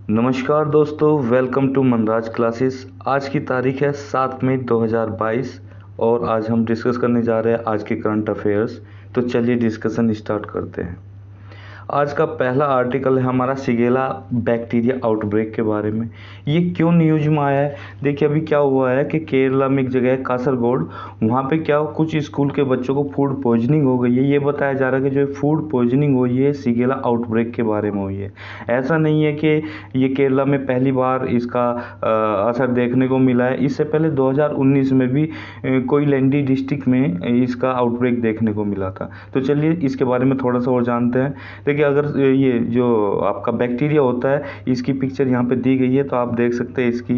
नमस्कार दोस्तों, welcome to Manraj classes. आज की तारीख है 7 मई 2022 और आज हम डिस्कस करने जा रहे हैं आज के करंट अफेयर्स। तो चलिए डिस्कशन स्टार्ट करते हैं। आज का पहला आर्टिकल है हमारा शिगेला बैक्टीरिया आउटब्रेक के बारे में। ये क्यों न्यूज में आया है? देखिए अभी क्या हुआ है कि केरला में एक जगह है कासरगोड, वहाँ पे क्या कुछ स्कूल के बच्चों को फूड पॉइजनिंग हो गई है। ये बताया जा रहा है कि जो फूड पॉइजनिंग हुई है शिगेला आउटब्रेक के बारे में हुई है। ऐसा नहीं है कि ये केरला में पहली बार इसका असर देखने को मिला है। इससे पहले 2019 में भी कोयलैंडी डिस्ट्रिक्ट में इसका आउटब्रेक देखने को मिला था। तो चलिए इसके बारे में थोड़ा सा और जानते हैं। देखिए अगर ये जो आपका बैक्टीरिया होता है, इसकी पिक्चर यहाँ पे दी गई है, तो आप देख सकते हैं इसकी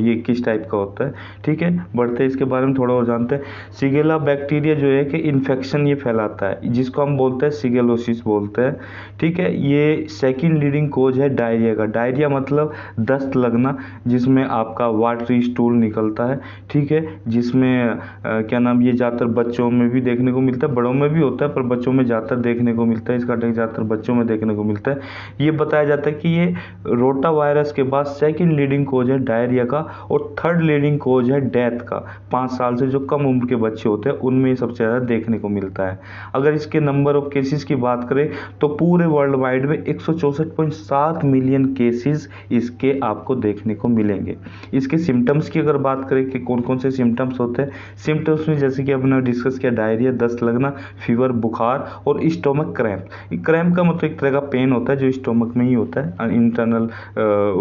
ये किस टाइप का होता है। ठीक है, बढ़ते हैं इसके बारे में थोड़ा और जानते हैं। शिगेला बैक्टीरिया जो है कि इन्फेक्शन ये फैलाता है, जिसको हम बोलते हैं शिगेलोसिस बोलते हैं। ठीक है, ये सेकंड लीडिंग कोज है डायरिया का। डायरिया मतलब दस्त लगना, जिसमें आपका वाटरी स्टूल निकलता है। ठीक है, जिसमें क्या नाम, ये ज़्यादातर बच्चों में भी देखने को मिलता है, बड़ों में भी होता है, पर बच्चों में ज़्यादातर देखने को मिलता है। इसका अटैक ज़्यादातर बच्चों में देखने को मिलता है। ये बताया जाता है कि ये रोटा वायरस के बाद सेकंड लीडिंग कोज है डायरिया का, और थर्ड लीडिंग कोज है डेथ का। 5 साल से जो कम उम्र के बच्चे होते हैं उनमें सबसे ज़्यादा देखने को मिलता है। अगर इसके नंबर ऑफ केसेस की बात करें तो पूरे वर्ल्ड वाइड में 164.7 मिलियन केसेस इसके आपको देखने को मिलेंगे। इसके सिम्टम्स की अगर बात करें कि कौन कौन से सिम्टम्स होते हैं, सिम्टम्स में जैसे कि अपने डिस्कस किया, डायरिया, दस्त लगना, फीवर, बुखार और स्टोमक क्रैम्प। क्रैम्प का मतलब एक तरह का पेन होता है जो स्टोमक में ही होता है, इंटरनल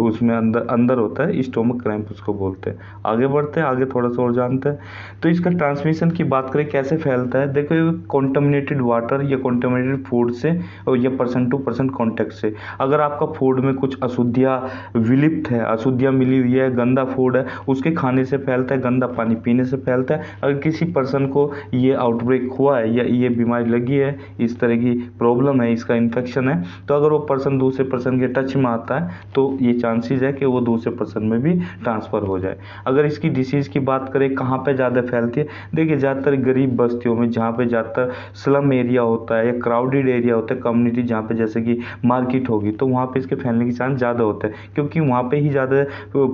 उसमें अंदर होता है, स्टोमक क्रैम्प उसको बोलते हैं। आगे बढ़ते हैं, आगे थोड़ा सा और जानते हैं। तो इसका ट्रांसमिशन की बात करें कैसे फैलता है, देखो कॉन्टामिनेटेड वाटर या कॉन्टामिनेटेड फूड से और या पर्सन टू पर्सन कॉन्टेक्ट से। अगर आपका फूड में कुछ अशुद्धियाँ विलिप्त है, अशुद्धियाँ मिली हुई है, गंदा फूड है, उसके खाने से फैलता है, गंदा पानी पीने से फैलता है। अगर किसी पर्सन को ये आउटब्रेक हुआ है या ये बीमारी लगी है, इस तरह की प्रॉब्लम है, इसका इन्फेक्शन है, तो अगर वो पर्सन दूसरे पर्सन के टच में आता है तो ये चांसेस है कि वो दूसरे पर्सन में भी ट्रांसफ़र हो जाए। अगर इसकी डिसीज़ की बात करें कहाँ पे ज़्यादा फैलती है, देखिए ज़्यादातर गरीब बस्तियों में, जहाँ पे ज़्यादातर स्लम एरिया होता है या क्राउडेड एरिया होता है, कम्युनिटी जहाँ पे जैसे कि मार्केट होगी, तो वहाँ पे इसके फैलने की चांस ज़्यादा होता है, क्योंकि वहाँ पे ही ज़्यादा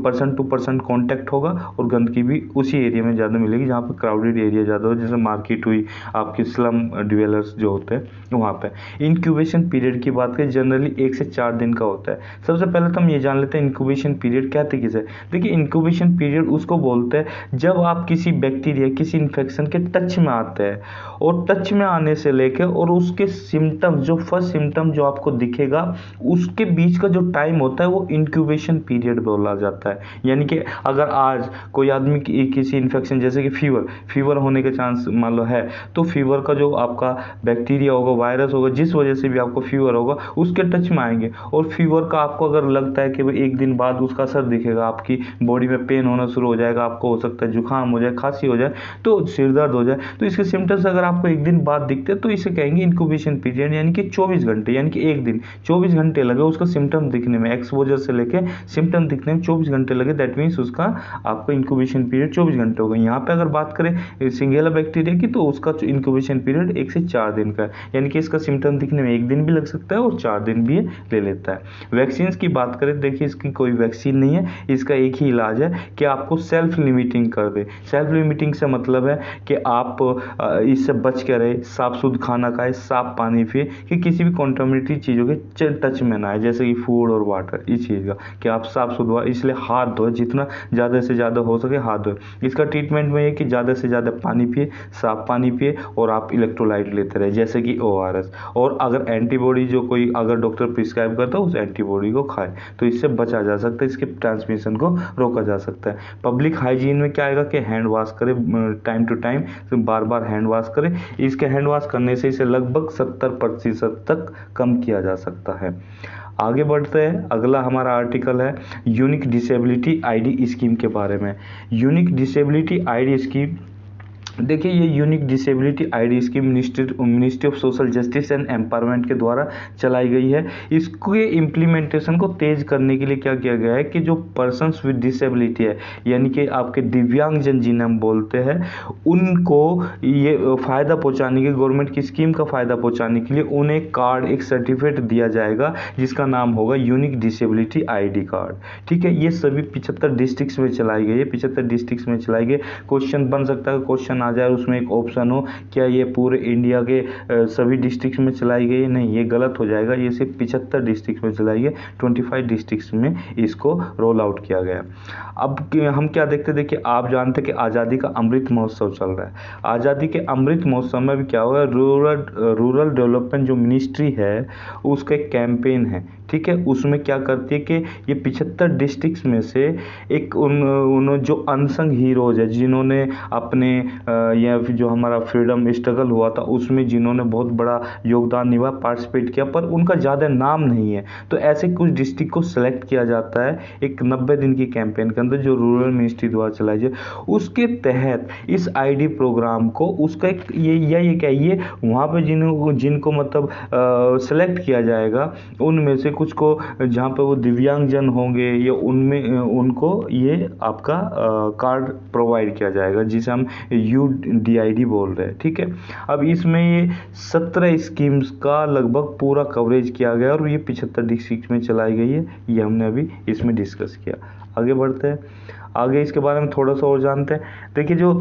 पर्सन टू पर्सन कॉन्टैक्ट होगा और गंदगी भी उसी एरिया में ज़्यादा मिलेगी जहाँ पे क्राउडेड एरिया ज़्यादा हो, जैसे मार्केट हुई, आपकी स्लम डिवेलर्स जो होते हैं वहाँ पे। इंक्यूबेशन पीरियड की बात करें जनरली 1 से 4 दिन का होता है। सबसे पहले तो हम ये जान लेते हैं इंक्यूबेशन पीरियड कहते किसे। देखिए इंक्यूबेशन पीरियड उसको बोलते हैं जब आप किसी बैक्टीरिया, किसी इन्फेक्शन के टच में आते हैं, और टच में आने से लेकर और उसके सिम्टम, जो फर्स्ट सिम्टम जो आपको दिखेगा, उसके बीच का जो टाइम होता है वो इंक्यूबेशन पीरियड बोला जाता है। यानी कि अगर आज कोई आदमी किसी इन्फेक्शन जैसे कि फीवर होने के चांस मान लो है, तो फीवर का जो आपका बैक्टीरिया होगा, वायरस होगा, जिस वजह से भी आपको फीवर होगा, उसके टच में आएंगे, और फीवर का आपको अगर लगता है कि भाई 1 दिन बाद उसका असर दिखेगा, आपकी बॉडी में पेन होना शुरू हो जाएगा, आपको हो सकता है जुकाम हो जाए, खांसी हो जाए, तो सिर दर्द हो जाए, तो इसके सिम्टम्स अगर आपको 1 दिन बाद दिखते हैं तो इसे कहेंगे इंक्यूबेशन पीरियड। यानी कि 24 घंटे, यानी कि 1 दिन 24 घंटे लगे उसका सिम्टम दिखने में, एक्सपोजर से लेके सिम्टम दिखने में 24 घंटे लगे, दैट मीन्स उसका आपका इंक्यूबेशन पीरियड 24 घंटे होगा। यहाँ पे अगर बात करें शिगेला बैक्टीरिया की, तो उसका इंक्यूबेशन पीरियड 1 से 4 दिन का है, यानी कि इसका सिम्टम दिखने में 1 दिन भी लग सकता है और 4 दिन भी ले लेता है। वैक्सीन की बात करें, देखिए इसकी कोई वैक्सीन नहीं है, इसका एक ही इलाज है कि आपको सेल्फ लिमिटिंग कर दे। सेल्फ लिमिटिंग से मतलब है कि आप इससे बच के रहे, साफ शुद्ध खाना खाए, साफ पानी पिए, कि किसी भी कॉन्टामिनेटेड चीज़ों के टच में ना आए, जैसे कि फूड और वाटर, इस चीज़ का कि आप साफ शुद्ध, इसलिए हाथ धोए, जितना ज़्यादा से ज़्यादा हो सके हाथ धोए। इसका ट्रीटमेंट में है कि ज़्यादा से ज़्यादा पानी पिए, साफ पानी पिए, और आप इलेक्ट्रोलाइट लेते रहे जैसे कि ORS, और अगर एंटीबॉडी जो कोई अगर डॉक्टर प्रिस्क्राइब करता है उस एंटीबॉडी को खाए, तो इससे बचा जा सकता है, इसके ट्रांसमिशन को रोका जा सकता है। पब्लिक हाइजीन में क्या आएगा कि हैंड वॉश करें टाइम टू टाइम, बार बार हैंड वॉश करें। इसके हैंड वॉश करने से इसे लगभग 70% तक कम किया जा सकता है। आगे बढ़ते हैं, अगला हमारा आर्टिकल है यूनिक डिसेबिलिटी आईडी स्कीम के बारे में। यूनिक डिसेबिलिटी आईडी स्कीम देखिए ये unique disability ID scheme ministry of social justice and empowerment के द्वारा चलाई गई है। इसके इम्प्लीमेंटेशन को तेज करने के लिए क्या किया गया है कि जो पर्सन्स विद डिसेबिलिटी है, यानी कि आपके दिव्यांगजन जिन्हें हम बोलते हैं, उनको ये फ़ायदा पहुंचाने के, गवर्नमेंट की स्कीम का फ़ायदा पहुंचाने के लिए उन्हें कार्ड, एक सर्टिफिकेट दिया जाएगा जिसका नाम होगा यूनिक डिसेबिलिटी आईडी कार्ड। ठीक है, ये सभी 75 डिस्ट्रिक्ट्स में चलाई गई है। 75 डिस्ट्रिक्ट्स में चलाई गई। क्वेश्चन बन सकता है, क्वेश्चन आ जाए उसमें एक ऑप्शन हो, क्या ये पूरे इंडिया के सभी डिस्ट्रिक्ट में चलाई गई है? नहीं, ये गलत हो जाएगा। ये सिर्फ 75 डिस्ट्रिक्ट में चलाई है। 25 डिस्ट्रिक्ट में इसको रोल आउट किया गया। अब हम क्या देखते, देखिए आप जानते हैं कि आज़ादी का अमृत महोत्सव चल रहा है। आज़ादी के अमृत महोत्सव में भी क्या होगा, रूरल डेवलपमेंट जो मिनिस्ट्री है उसका एक कैंपेन है। ठीक है, उसमें क्या करती है कि ये 75 डिस्ट्रिक्ट्स में से एक उन जो अनसंग हीरोज है, जिन्होंने अपने या फिर जो हमारा फ्रीडम स्ट्रगल हुआ था उसमें जिन्होंने बहुत बड़ा योगदान निभाया, पार्टिसिपेट किया, पर उनका ज़्यादा नाम नहीं है, तो ऐसे कुछ डिस्ट्रिक्ट को सेलेक्ट किया जाता है एक 90 दिन की कैंपेन के अंदर जो रूरल मिनिस्ट्री द्वारा चलाई जाए। उसके तहत इस आईडी प्रोग्राम को उसका एक ये क्या ये वहाँ पे जिनको मतलब सेलेक्ट किया जाएगा, उनमें से कुछ को जहाँ पे वो दिव्यांगजन होंगे या उनमें उनको ये आपका कार्ड प्रोवाइड किया जाएगा जिसे हम UDID बोल रहे हैं। ठीक है, अब इसमें ये 17 स्कीम्स का लगभग पूरा कवरेज किया गया और ये 75 डिस्ट्रिक्ट में चलाई गई है। ये हमने अभी इसमें डिस्कस किया। आगे बढ़ते हैं, आगे इसके बारे में थोड़ा सा और जानते हैं। देखिए जो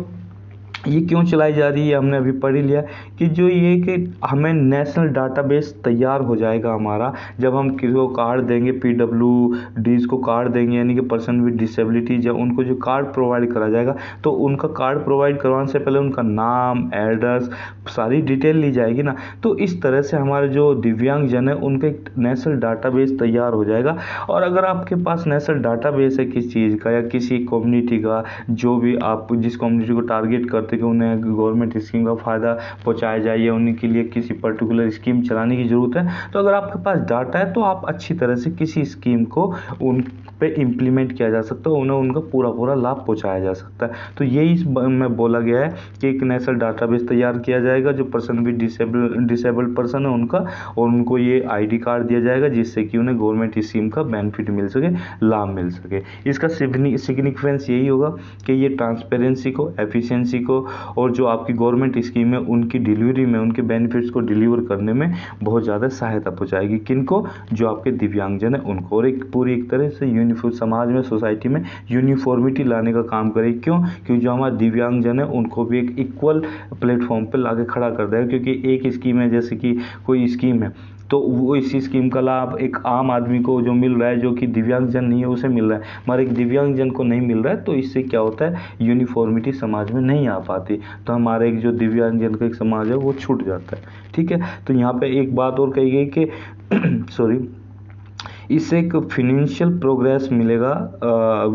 ये क्यों चलाई जा रही है हमने अभी पढ़ ही लिया कि जो ये कि हमें नेशनल डाटाबेस तैयार हो जाएगा हमारा, जब हम किसी को कार्ड देंगे, PWDs को कार्ड देंगे, यानी कि पर्सन विद डिसेबिलिटी, जब उनको जो कार्ड प्रोवाइड करा जाएगा तो उनका कार्ड प्रोवाइड करवाने से पहले उनका नाम, एड्रेस, सारी डिटेल ली जाएगी ना। तो इस तरह से हमारे जो दिव्यांगजन है उनका एक नेशनल डाटाबेस तैयार हो जाएगा। और अगर आपके पास नेशनल डाटाबेस है किसी चीज़ का या किसी कम्युनिटी का, जो भी आप जिस कम्युनिटी को टारगेट करते कि उन्हें गवर्नमेंट स्कीम का फ़ायदा पहुंचाया जाए या उनके लिए किसी पर्टिकुलर स्कीम चलाने की ज़रूरत है, तो अगर आपके पास डाटा है तो आप अच्छी तरह से किसी स्कीम को उन पे इम्प्लीमेंट किया जा सकता है, उन्हें उनका पूरा लाभ पहुंचाया जा सकता है। तो यही में बोला गया है कि एक नेशनल डाटाबेस तैयार किया जाएगा जो पर्सन विद डिसेबल्ड पर्सन है उनका, और उनको ये ID कार्ड दिया जाएगा जिससे कि उन्हें गवर्नमेंट स्कीम का बेनिफिट मिल सके, लाभ मिल सके। इसका सिग्निफिकेंस यही होगा कि ये ट्रांसपेरेंसी को, एफिशिएंसी को और जो आपकी गवर्नमेंट स्कीम है उनकी डिलीवरी में, उनके बेनिफिट्स को डिलीवर करने में बहुत ज़्यादा सहायता पहुंचाएगी। किनको? जो आपके दिव्यांगजन है उनको, और एक पूरी एक तरह से समाज में, सोसाइटी में यूनिफॉर्मिटी लाने का काम करेगी। क्यों? क्योंकि जो हमारे दिव्यांगजन है उनको भी एक इक्वल प्लेटफॉर्म पर लाके खड़ा कर देगा। क्योंकि एक स्कीम है, जैसे कि कोई स्कीम है तो वो इसी स्कीम का लाभ एक आम आदमी को जो मिल रहा है, जो कि दिव्यांगजन नहीं है उसे मिल रहा है, मगर एक दिव्यांगजन को नहीं मिल रहा है, तो इससे क्या होता है, यूनिफॉर्मिटी समाज में नहीं आ पाती, तो हमारे एक जो दिव्यांगजन का एक समाज है वो छूट जाता है। ठीक है, तो यहाँ पे एक बात और कही गई कि सॉरी, इससे एक फिनेंशियल प्रोग्रेस मिलेगा।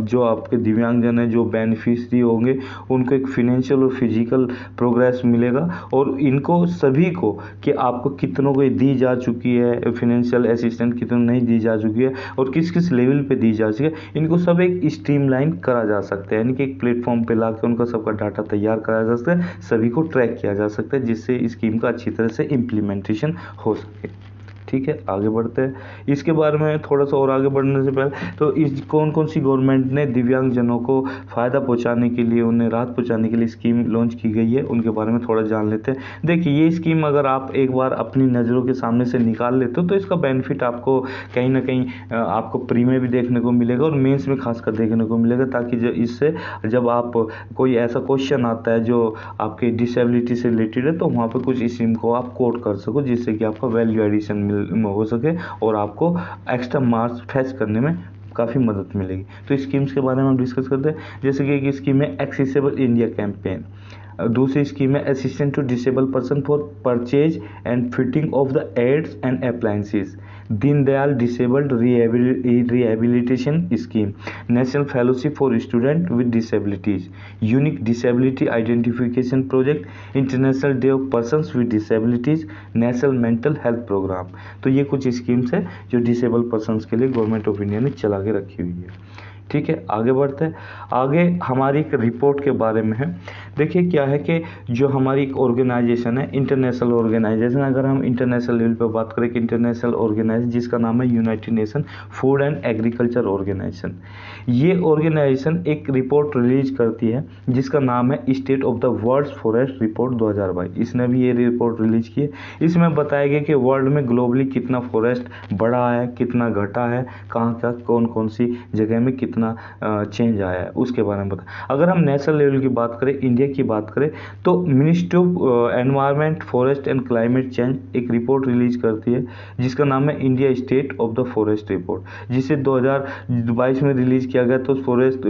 जो आपके दिव्यांगजन है, जो बेनिफिशरी होंगे, उनको एक फिनेंशियल और फिजिकल प्रोग्रेस मिलेगा। और इनको सभी को कि आपको कितनों को दी जा चुकी है फिनेंशियल असिस्टेंस, कितनों नहीं दी जा चुकी है और किस किस लेवल पे दी जा चुकी है, इनको सब एक स्ट्रीमलाइन करा जा सकता है, यानी कि एक प्लेटफॉर्म पे लाकर उनका सबका डाटा तैयार कराया जा सकता है, सभी को ट्रैक किया जा सकता है, जिससे स्कीम का अच्छी तरह से इम्प्लीमेंटेशन हो सके। ठीक है, आगे बढ़ते हैं। इसके बारे में थोड़ा सा और आगे बढ़ने से पहले तो इस कौन कौन सी गवर्नमेंट ने दिव्यांगजनों को फ़ायदा पहुंचाने के लिए, उन्हें राहत पहुंचाने के लिए स्कीम लॉन्च की गई है, उनके बारे में थोड़ा जान लेते हैं। देखिए ये स्कीम अगर आप एक बार अपनी नज़रों के सामने से निकाल लेते हो तो इसका बेनिफिट आपको कहीं ना कहीं आपको प्री में भी देखने को मिलेगा और मेंस में खासकर देखने को मिलेगा, ताकि इससे जब आप कोई ऐसा क्वेश्चन आता है जो आपके डिसेबिलिटी से रिलेटेड है तो वहाँ पर कुछ स्कीम को आप कोट कर सको, जिससे कि आपका वैल्यू एडिशन हो सके और आपको एक्स्ट्रा मार्क्स फैच करने में काफ़ी मदद मिलेगी। तो स्कीम्स के बारे में हम डिस्कस करते हैं। जैसे कि एक स्कीम है एक्सेसिबल इंडिया कैंपेन, दूसरी स्कीम है assistant to disable person for purchase and fitting of the aids and appliances, Deendayal disabled rehabilitation scheme, national fellowship for student with disabilities, unique disability identification project, international day of persons with disabilities, national mental health programme. तो ये कुछ schemes है जो disable persons के लिए government of India ने चला के रखी हुई है। ठीक है, आगे बढ़ते हैं। आगे हमारी एक रिपोर्ट के बारे में है। देखिए क्या है कि जो हमारी एक ऑर्गेनाइजेशन है, इंटरनेशनल ऑर्गेनाइजेशन, अगर हम इंटरनेशनल लेवल पे बात करें कि इंटरनेशनल ऑर्गेनाइजेशन जिसका नाम है United Nation food and agriculture organisation, ये ऑर्गेनाइजेशन एक रिपोर्ट रिलीज करती है जिसका नाम है state of the world forest report 2022। इसने भी ये रिपोर्ट रिलीज की है। इसमें बताया गया कि वर्ल्ड में ग्लोबली कितना फॉरेस्ट बढ़ा है, कितना घटा है, कहाँ का कौन कौन सी जगह में कितना चेंज आया है, उसके बारे में बता। अगर हम नेशनल लेवल की बात करें, इंडिया की बात करें, तो ministry of environment forest and climate change एक रिपोर्ट रिलीज करती है जिसका नाम है India state of the forest report, जिसे 2022 में रिलीज किया गया। तो फॉरेस्ट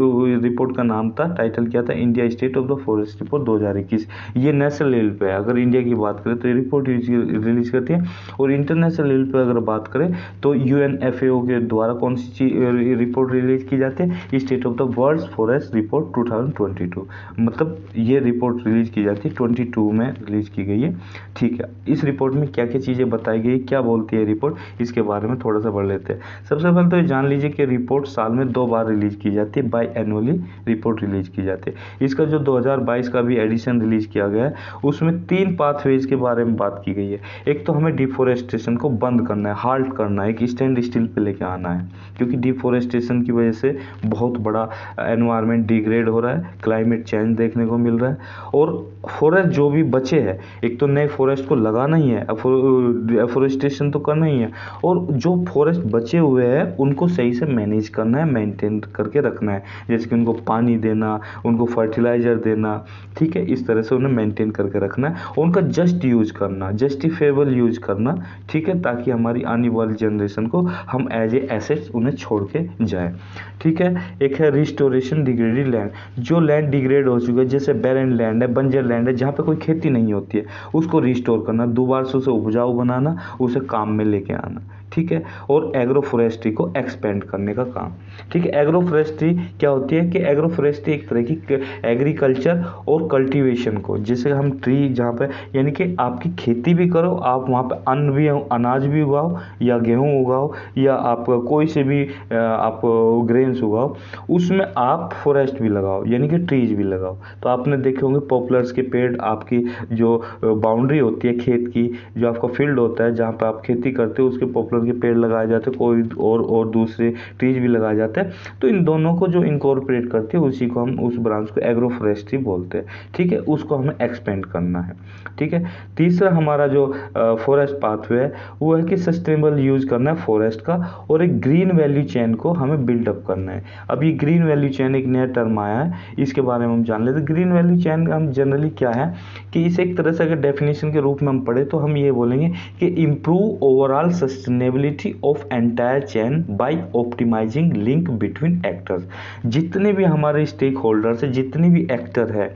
रिपोर्ट का नाम था, टाइटल क्या था, India state of the forest report 2021। ये नेशनल लेवल पे है। अगर इंडिया की बात करें तो ये रिपोर्ट रिलीज करती है। और इंटरनेशनल लेवल पे अगर बात करें तो UNFAO के द्वारा कौन सी रिपोर्ट रिलीज की जाती है, state of the world forest report 2022। मतलब ये रिपोर्ट रिलीज की जाती है 22 में रिलीज की गई है। ठीक है, इस रिपोर्ट में क्या क्या चीज़ें बताई गई, क्या बोलती है रिपोर्ट, इसके बारे में थोड़ा सा पढ़ लेते हैं। सबसे पहले तो ये जान लीजिए कि रिपोर्ट साल में 2 बार रिलीज की जाती है, बाई एनुअली रिपोर्ट रिलीज की जाती है। इसका जो 2022 का भी एडिशन रिलीज किया गया है उसमें 3 पाथवेज के बारे में बात की गई है। एक तो हमें डिफोरेस्टेशन को बंद करना है, हाल्ट करना है, एक स्टैंड स्टिल पे लेके आना है, क्योंकि डिफोरेस्टेशन की वजह से बहुत बड़ा एनवायरनमेंट डिग्रेड हो रहा है, क्लाइमेट चेंज देखने को मिल रहा है। और फॉरेस्ट जो भी बचे हैं, एक तो नए फॉरेस्ट को लगाना ही है, एफोरेस्टेशन तो करना ही है, और जो फॉरेस्ट बचे हुए हैं उनको सही से मैनेज करना है, मेंटेन करके रखना है, जैसे कि उनको पानी देना, उनको फर्टिलाइजर देना, ठीक है, इस तरह से उन्हें मेंटेन करके रखना है। उनका जस्ट यूज करना, जस्टिफेबल यूज करना, ठीक है, ताकि हमारी आने वाली जनरेशन को हम एज ए एसेट्स उन्हें छोड़ के जाए। ठीक है, एक है रिस्टोरेशन डिग्रेडेड लैंड, जो लैंड डिग्रेड हो चुका है, जैसे बैरन लैंड है, बंजर लैंड है, जहाँ पे कोई खेती नहीं होती है, उसको रिस्टोर करना, दोबारा से उसे उपजाऊ बनाना, उसे काम में लेके आना। ठीक है, और एग्रो फॉरेस्ट्री को एक्सपेंड करने का काम। ठीक है, एग्रो फॉरेस्ट्री क्या होती है कि एग्रो फॉरेस्ट्री एक तरह की एग्रीकल्चर और कल्टीवेशन को, जैसे हम ट्री जहाँ पे, यानी कि आपकी खेती भी करो, आप वहाँ पे अन्न भी, अनाज भी उगाओ, या गेहूँ उगाओ, या आप कोई से भी आप ग्रेन्स उगाओ, उसमें आप फॉरेस्ट भी लगाओ, यानी कि ट्रीज भी लगाओ। तो आपने देखे होंगे पॉपुलर्स के पेड़, आपकी जो बाउंड्री होती है खेत की, जो आपका फील्ड होता है जहाँ पे आप खेती करते हो, उसके पॉपुलर के पेड़ लगाए जाते हैं, कोई और दूसरे ट्रीज भी लगाए जाते हैं। तो इन दोनों को जो इनकॉर्पोरेट करती है उसी को हम, उस ब्रांच को एग्रो फॉरेस्ट्री बोलते हैं। ठीक है, उसको हमें एक्सपेंड करना है। ठीक है, तीसरा हमारा जो फॉरेस्ट पाथवे है वो है कि सस्टेनेबल यूज करना है फॉरेस्ट का, और एक ग्रीन वैल्यू चेन को हमें बिल्डअप करना है। अब ये ग्रीन वैल्यू चेन एक नया टर्म आया है, इसके बारे में हम जान लेते हैं। ग्रीन वैल्यू चेन हम जनरली क्या है कि इसे एक तरह से अगर डेफिनेशन के रूप में हम पढ़े तो हम ये बोलेंगे कि improve overall sustainability of entire chain by optimising link between actors. जितने भी हमारे स्टेक होल्डर्स है, जितने भी एक्टर है,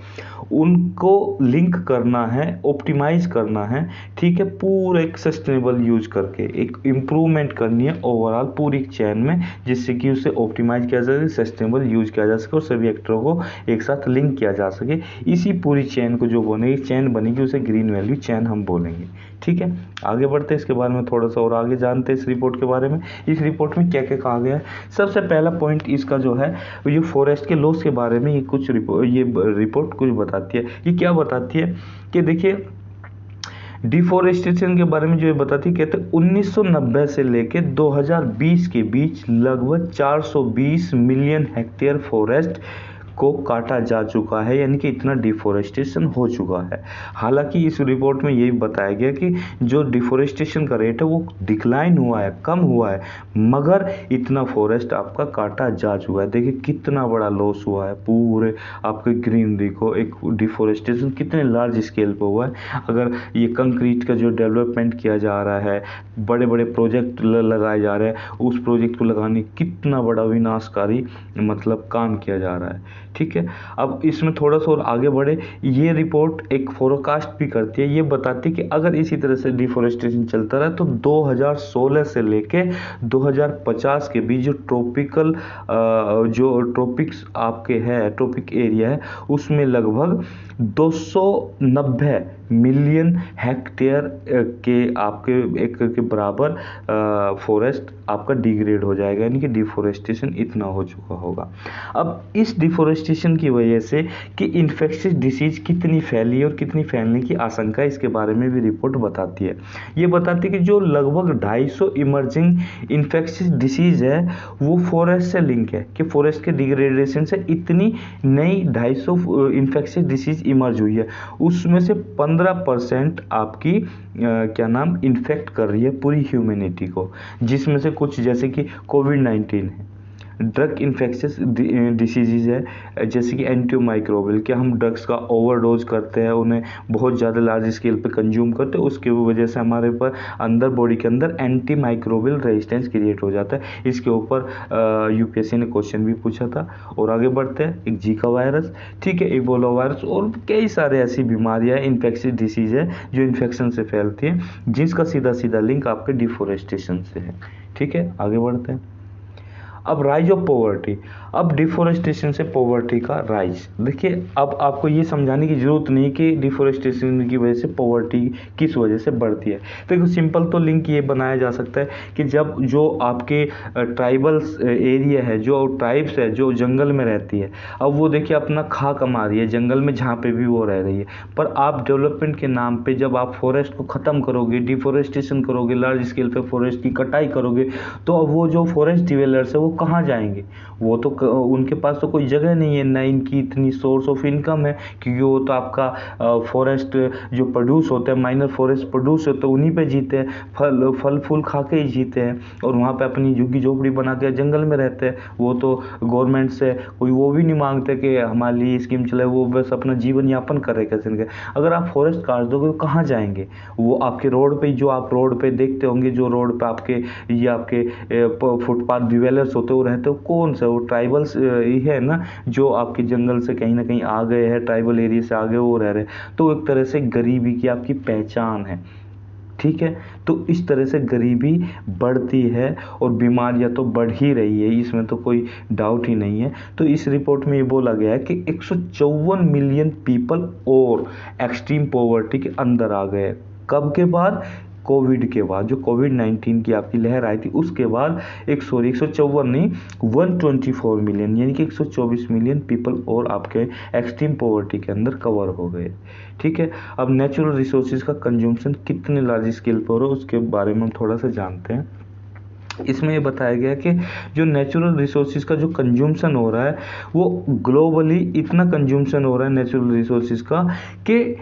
उनको लिंक करना है, ऑप्टिमाइज करना है। ठीक है, पूरा एक सस्टेनेबल यूज करके एक इम्प्रूवमेंट करनी है ओवरऑल पूरी चेन में, जिससे कि उसे ऑप्टिमाइज किया जा सके, सस्टेनेबल यूज किया जा सके, और सभी एक्टरों को एक साथ लिंक किया जा सके। इसी पूरी चेन को जो बनेगी, चेन बनेगी, उसे ग्रीन वैल्यू चेन हम बोलेंगे। ठीक है, आगे बढ़ते हैं, इसके बारे में थोड़ा सा और आगे जानते हैं इस रिपोर्ट के बारे में। इस रिपोर्ट में क्या क्या कहा गया है। सबसे पहला पॉइंट इसका जो है ये फॉरेस्ट के लॉस के बारे में ये रिपोर्ट कुछ बताती है। ये क्या बताती है कि देखिए, डिफोरेस्टेशन के बारे में जो ये बताती है, कहते हैं 1990 से लेके 2020 के बीच लगभग 420 मिलियन हेक्टेयर फॉरेस्ट को काटा जा चुका है, यानी कि इतना डिफोरेस्टेशन हो चुका है। हालांकि इस रिपोर्ट में यही बताया गया कि जो डिफोरेस्टेशन का रेट है वो डिक्लाइन हुआ है, कम हुआ है, मगर इतना फॉरेस्ट आपका काटा जा चुका है। देखिए कितना बड़ा लॉस हुआ है पूरे आपके ग्रीनरी को, एक डिफोरेस्टेशन कितने लार्ज स्केल पर हुआ है। अगर ये कंक्रीट का जो डेवलपमेंट किया जा रहा है, बड़े बड़े प्रोजेक्ट लगाए जा रहे हैं, उस प्रोजेक्ट को लगाने कितना बड़ा विनाशकारी मतलब काम किया जा रहा है। ठीक है, अब इसमें थोड़ा सा और आगे बढ़े, ये रिपोर्ट एक फोरकास्ट भी करती है। ये बताती है कि अगर इसी तरह से डिफोरेस्टेशन चलता रहा तो 2016 से लेके 2050 के बीच जो ट्रॉपिक्स आपके है, ट्रॉपिक एरिया है, उसमें लगभग 290 मिलियन हेक्टेयर के आपके एकड़ के बराबर फॉरेस्ट आपका डिग्रेड हो जाएगा, यानी कि डिफोरेस्टेशन इतना हो चुका होगा। अब इस डिफोरेस्टेशन की वजह से कि इन्फेक्शियस डिसीज कितनी फैली है और कितनी फैलने की आशंका, इसके बारे में भी रिपोर्ट बताती है। ये बताती है कि जो लगभग 250 इमर्जिंग इन्फेक्शियस डिसीज है वो फॉरेस्ट से लिंक है, कि फॉरेस्ट के डिग्रेडेशन से इतनी नई 250 इन्फेक्शियस डिसीज इमर्ज हुई है। उसमें से 15% आपकी क्या नाम इन्फेक्ट कर रही है पूरी ह्यूमैनिटी को, जिसमें से कुछ जैसे कि कोविड-19 है, ड्रग इन्फेक्शियस डिसीज़ है जैसे कि एंटीमाइक्रोबियल, कि हम ड्रग्स का ओवरडोज करते हैं, उन्हें बहुत ज़्यादा लार्ज स्केल पे कंज्यूम करते हैं, उसकी वजह से हमारे पर अंदर बॉडी के अंदर एंटीमाइक्रोबियल रेजिस्टेंस क्रिएट हो जाता है। इसके ऊपर यूपीएससी ने क्वेश्चन भी पूछा था। और आगे बढ़ते हैं, एक जीका वायरस, ठीक है, इबोला वायरस और कई सारे ऐसी बीमारियाँ इन्फेक्शियस डिसीज़ है जो इन्फेक्शन से फैलती है, जिसका सीधा सीधा लिंक आपके डिफोरेस्टेशन से है। ठीक है, आगे बढ़ते हैं। अब राइज ऑफ पॉवर्टी, अब डिफोरेस्टेशन से पॉवर्टी का राइज। देखिए, अब आपको ये समझाने की जरूरत नहीं कि डिफोरेस्टेशन की वजह से पॉवर्टी किस वजह से बढ़ती है। देखो, सिंपल तो लिंक ये बनाया जा सकता है कि जब जो आपके ट्राइबल्स एरिया है, जो ट्राइब्स है जो जंगल में रहती है, अब वो देखिए अपना खा कमा रही है जंगल में जहाँ पे भी वो रह रही है, पर आप डेवलपमेंट के नाम पे जब आप फॉरेस्ट को ख़त्म करोगे, डिफोरेस्टेशन करोगे, लार्ज स्केल पे फॉरेस्ट की कटाई करोगे, तो अब वो जो फॉरेस्ट डिवेलपर्स है वो कहाँ जाएंगे? वो तो उनके पास तो कोई जगह नहीं है, ना इनकी इतनी सोर्स ऑफ इनकम है, क्योंकि वो तो आपका फॉरेस्ट जो प्रोड्यूस होते हैं, माइनर फॉरेस्ट प्रोड्यूस होते हैं, उन्हीं पे जीते हैं, फल फूल खा के ही जीते हैं, और वहाँ पे अपनी झुग्गी झोपड़ी बना के जंगल में रहते हैं। वो तो गवर्नमेंट से कोई वो भी नहीं मांगते कि हमारे लिए स्कीम चले, वो बस अपना जीवन यापन कर रहे कैसे इनके। अगर आप फॉरेस्ट काट दोगे तो कहाँ जाएंगे? वो आपके रोड पे, जो आप रोड पे देखते होंगे, जो रोड पे आपके ये आपके फुटपाथ डिवेलपर्स होते हैं, वो रहते हो कौन सा? वो ट्राइबल्स ही है ना, जो आपके जंगल से कहीं ना कहीं आ गए हैं, ट्राइबल एरिया से आ गए, वो रह रहे हैं। तो एक तरह से गरीबी की आपकी पहचान है। ठीक है, तो इस तरह से गरीबी बढ़ती है और बीमारियां तो बढ़ ही रही है, इसमें तो कोई डाउट ही नहीं है। तो इस रिपोर्ट में ये बोला गया है कि 154 मिलियन पीपल और एक्सट्रीम पॉवर्टी के अंदर आ गए। कब के बाद? कोविड के बाद, जो कोविड-19 की आपकी लहर आई थी उसके बाद 154 नहीं 124 मिलियन, यानी कि 124 मिलियन पीपल और आपके एक्सट्रीम पॉवर्टी के अंदर कवर हो गए। ठीक है, अब नेचुरल रिसोर्सेज का कंज्यूमशन कितने लार्ज स्केल पर हो रहा है उसके बारे में हम थोड़ा सा जानते हैं। इसमें ये बताया गया कि जो नेचुरल रिसोर्सेज का जो कंज्यूमशन हो रहा है वो ग्लोबली इतना कंज्यूमशन हो रहा है नेचुरल रिसोर्सेज का कि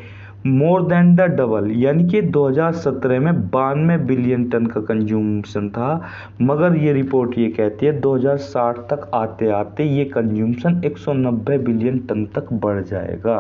मोर देन द डबल, यानी कि 2017 में 92 बिलियन टन का कंज्यूमशन था, मगर ये रिपोर्ट ये कहती है 2060 तक आते आते ये कंज्यूमशन 190 बिलियन टन तक बढ़ जाएगा।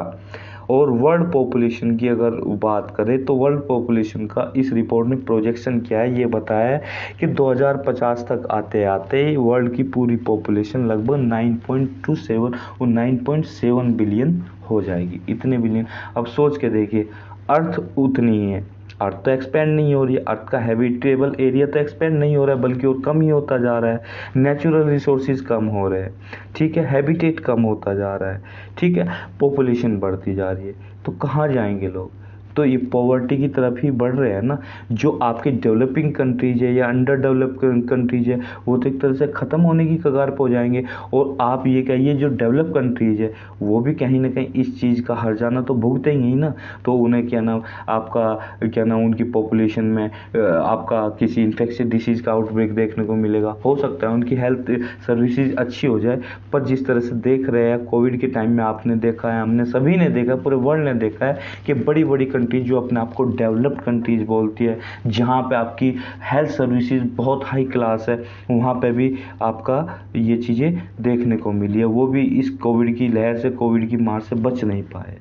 और वर्ल्ड पॉपुलेशन की अगर बात करें तो वर्ल्ड पॉपुलेशन का इस रिपोर्ट ने प्रोजेक्शन किया है, ये बताया है कि 2050 तक आते आते वर्ल्ड की पूरी पॉपुलेशन लगभग 9.27 और 9.7 बिलियन हो जाएगी। इतने बिलियन, अब सोच के देखिए, अर्थ उतनी ही है, अर्थ तो एक्सपेंड नहीं हो रही है, अर्थ का हैबिटेबल एरिया तो एक्सपेंड नहीं हो रहा है बल्कि और कम ही होता जा रहा है, नेचुरल रिसोर्सेज कम हो रहे हैं, ठीक है, हैबिटेट कम होता जा रहा है, ठीक है, पॉपुलेशन बढ़ती जा रही है, तो कहाँ जाएंगे लोग? तो ये पॉवर्टी की तरफ ही बढ़ रहे हैं ना। जो आपके डेवलपिंग कंट्रीज है या अंडर डेवलप कंट्रीज है वो तो एक तरह से ख़त्म होने की कगार पर हो जाएंगे, और आप ये कहिए जो डेवलप कंट्रीज है वो भी कहीं ना कहीं इस चीज़ का हर्जाना तो भुगतेंगे ही ना। तो उन्हें क्या नाम आपका क्या नाम उनकी पॉपुलेशन में आपका किसी इन्फेक्शियस डिसीज़ का आउटब्रेक देखने को मिलेगा, हो सकता है उनकी हेल्थ सर्विसेज अच्छी हो जाए, पर जिस तरह से देख रहे हैं कोविड के टाइम में आपने देखा है, हमने सभी ने देखा है, पूरे वर्ल्ड ने देखा है कि बड़ी बड़ी कंट्रीज जो अपने आप को डेवलप्ड कंट्रीज बोलती है, जहाँ पे आपकी हेल्थ सर्विसेज बहुत हाई क्लास है, वहाँ पे भी आपका ये चीज़ें देखने को मिली है, वो भी इस कोविड की लहर से, कोविड की मार से बच नहीं पाए।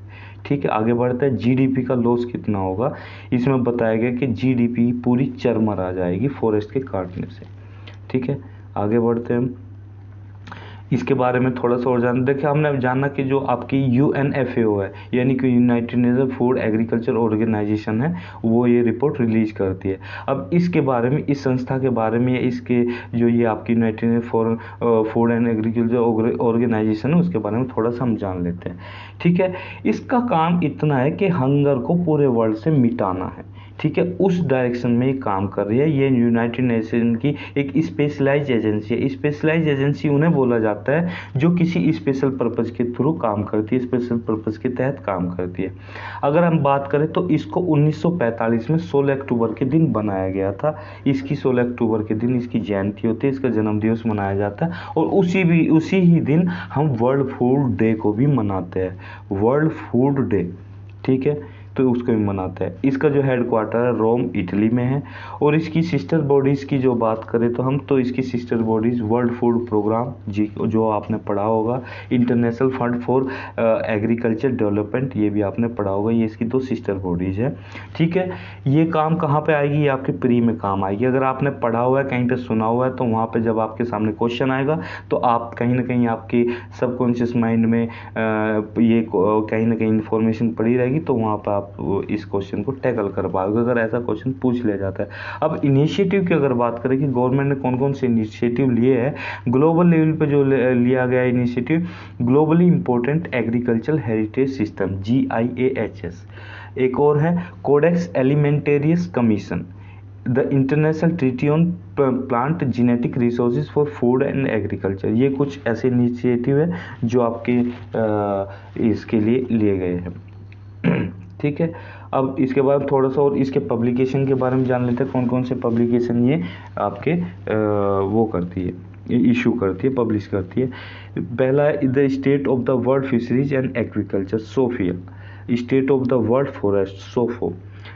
ठीक है, आगे बढ़ते हैं। जीडीपी का लॉस कितना होगा, इसमें बताया गया कि जीडीपी पूरी चरमर आ जाएगी फॉरेस्ट के काटने से। ठीक है, आगे बढ़ते हैं हम। इसके बारे में थोड़ा सा और जान देखिए, हमने जाना कि जो आपकी UNFAO है, यानी कि United Nation Food Agriculture Organization है, वो ये रिपोर्ट रिलीज करती है। अब इसके बारे में, इस संस्था के बारे में, इसके जो ये आपकी United Nation food and agriculture Organization है, उसके बारे में थोड़ा सा हम जान लेते हैं। ठीक है, इसका काम इतना है कि हंगर को पूरे वर्ल्ड से मिटाना है। ठीक है, उस डायरेक्शन में ये काम कर रही है। ये यूनाइटेड नेशन की एक स्पेशलाइज एजेंसी है। स्पेशलाइज एजेंसी उन्हें बोला जाता है जो किसी स्पेशल पर्पज़ के थ्रू काम करती है, स्पेशल पर्पज़ के तहत काम करती है। अगर हम बात करें तो इसको 1945 में 16 अक्टूबर के दिन बनाया गया था। इसकी 16 अक्टूबर के दिन इसकी जयंती होती है, इसका जन्म दिवस मनाया जाता है, और उसी ही दिन हम वर्ल्ड फूड डे को भी मनाते हैं, वर्ल्ड फूड डे। ठीक है, तो उसको भी मनाते हैं। इसका जो हेडक्वार्टर है रोम इटली में है, और इसकी सिस्टर बॉडीज़ की जो बात करें तो हम, तो इसकी sister bodies world food programme जी, जो आपने पढ़ा होगा, international fund for agriculture development, ये भी आपने पढ़ा होगा, ये इसकी दो सिस्टर बॉडीज़ है। ठीक है, ये काम कहाँ पे आएगी, ये आपके प्री में काम आएगी। अगर आपने पढ़ा हुआ है, कहीं पे सुना हुआ है, तो वहाँ पे जब आपके सामने क्वेश्चन आएगा तो आप कहीं ना कहीं आपकी सबकॉन्शियस माइंड में ये कहीं ना कहीं इन्फॉर्मेशन पड़ी रहेगी, तो वहाँ पर आप इस क्वेश्चन को टैकल कर पाओगे अगर ऐसा क्वेश्चन पूछ लिया जाता है। अब इनिशिएटिव की अगर बात करें कि गवर्नमेंट ने कौन कौन से इनिशिएटिव लिए हैं, ग्लोबल लेवल पे जो लिया गया initiative, globally important agriculture heritage system GIAHS। एक और है Codex Alimentarius Commission, the international treaty on plant genetic resources for food and agriculture. ये कुछ ऐसे इनिशिएटिव है जो आपके इसके लिए लिए गए हैं। ठीक है, अब इसके बाद थोड़ा सा और इसके पब्लिकेशन के बारे में जान लेते हैं, कौन कौन से पब्लिकेशन ये आपके वो करती है, इशू करती है, पब्लिश करती है। पहला है the state of the world fisheries and agriculture, SOFIA. State of the world forest, SOFO.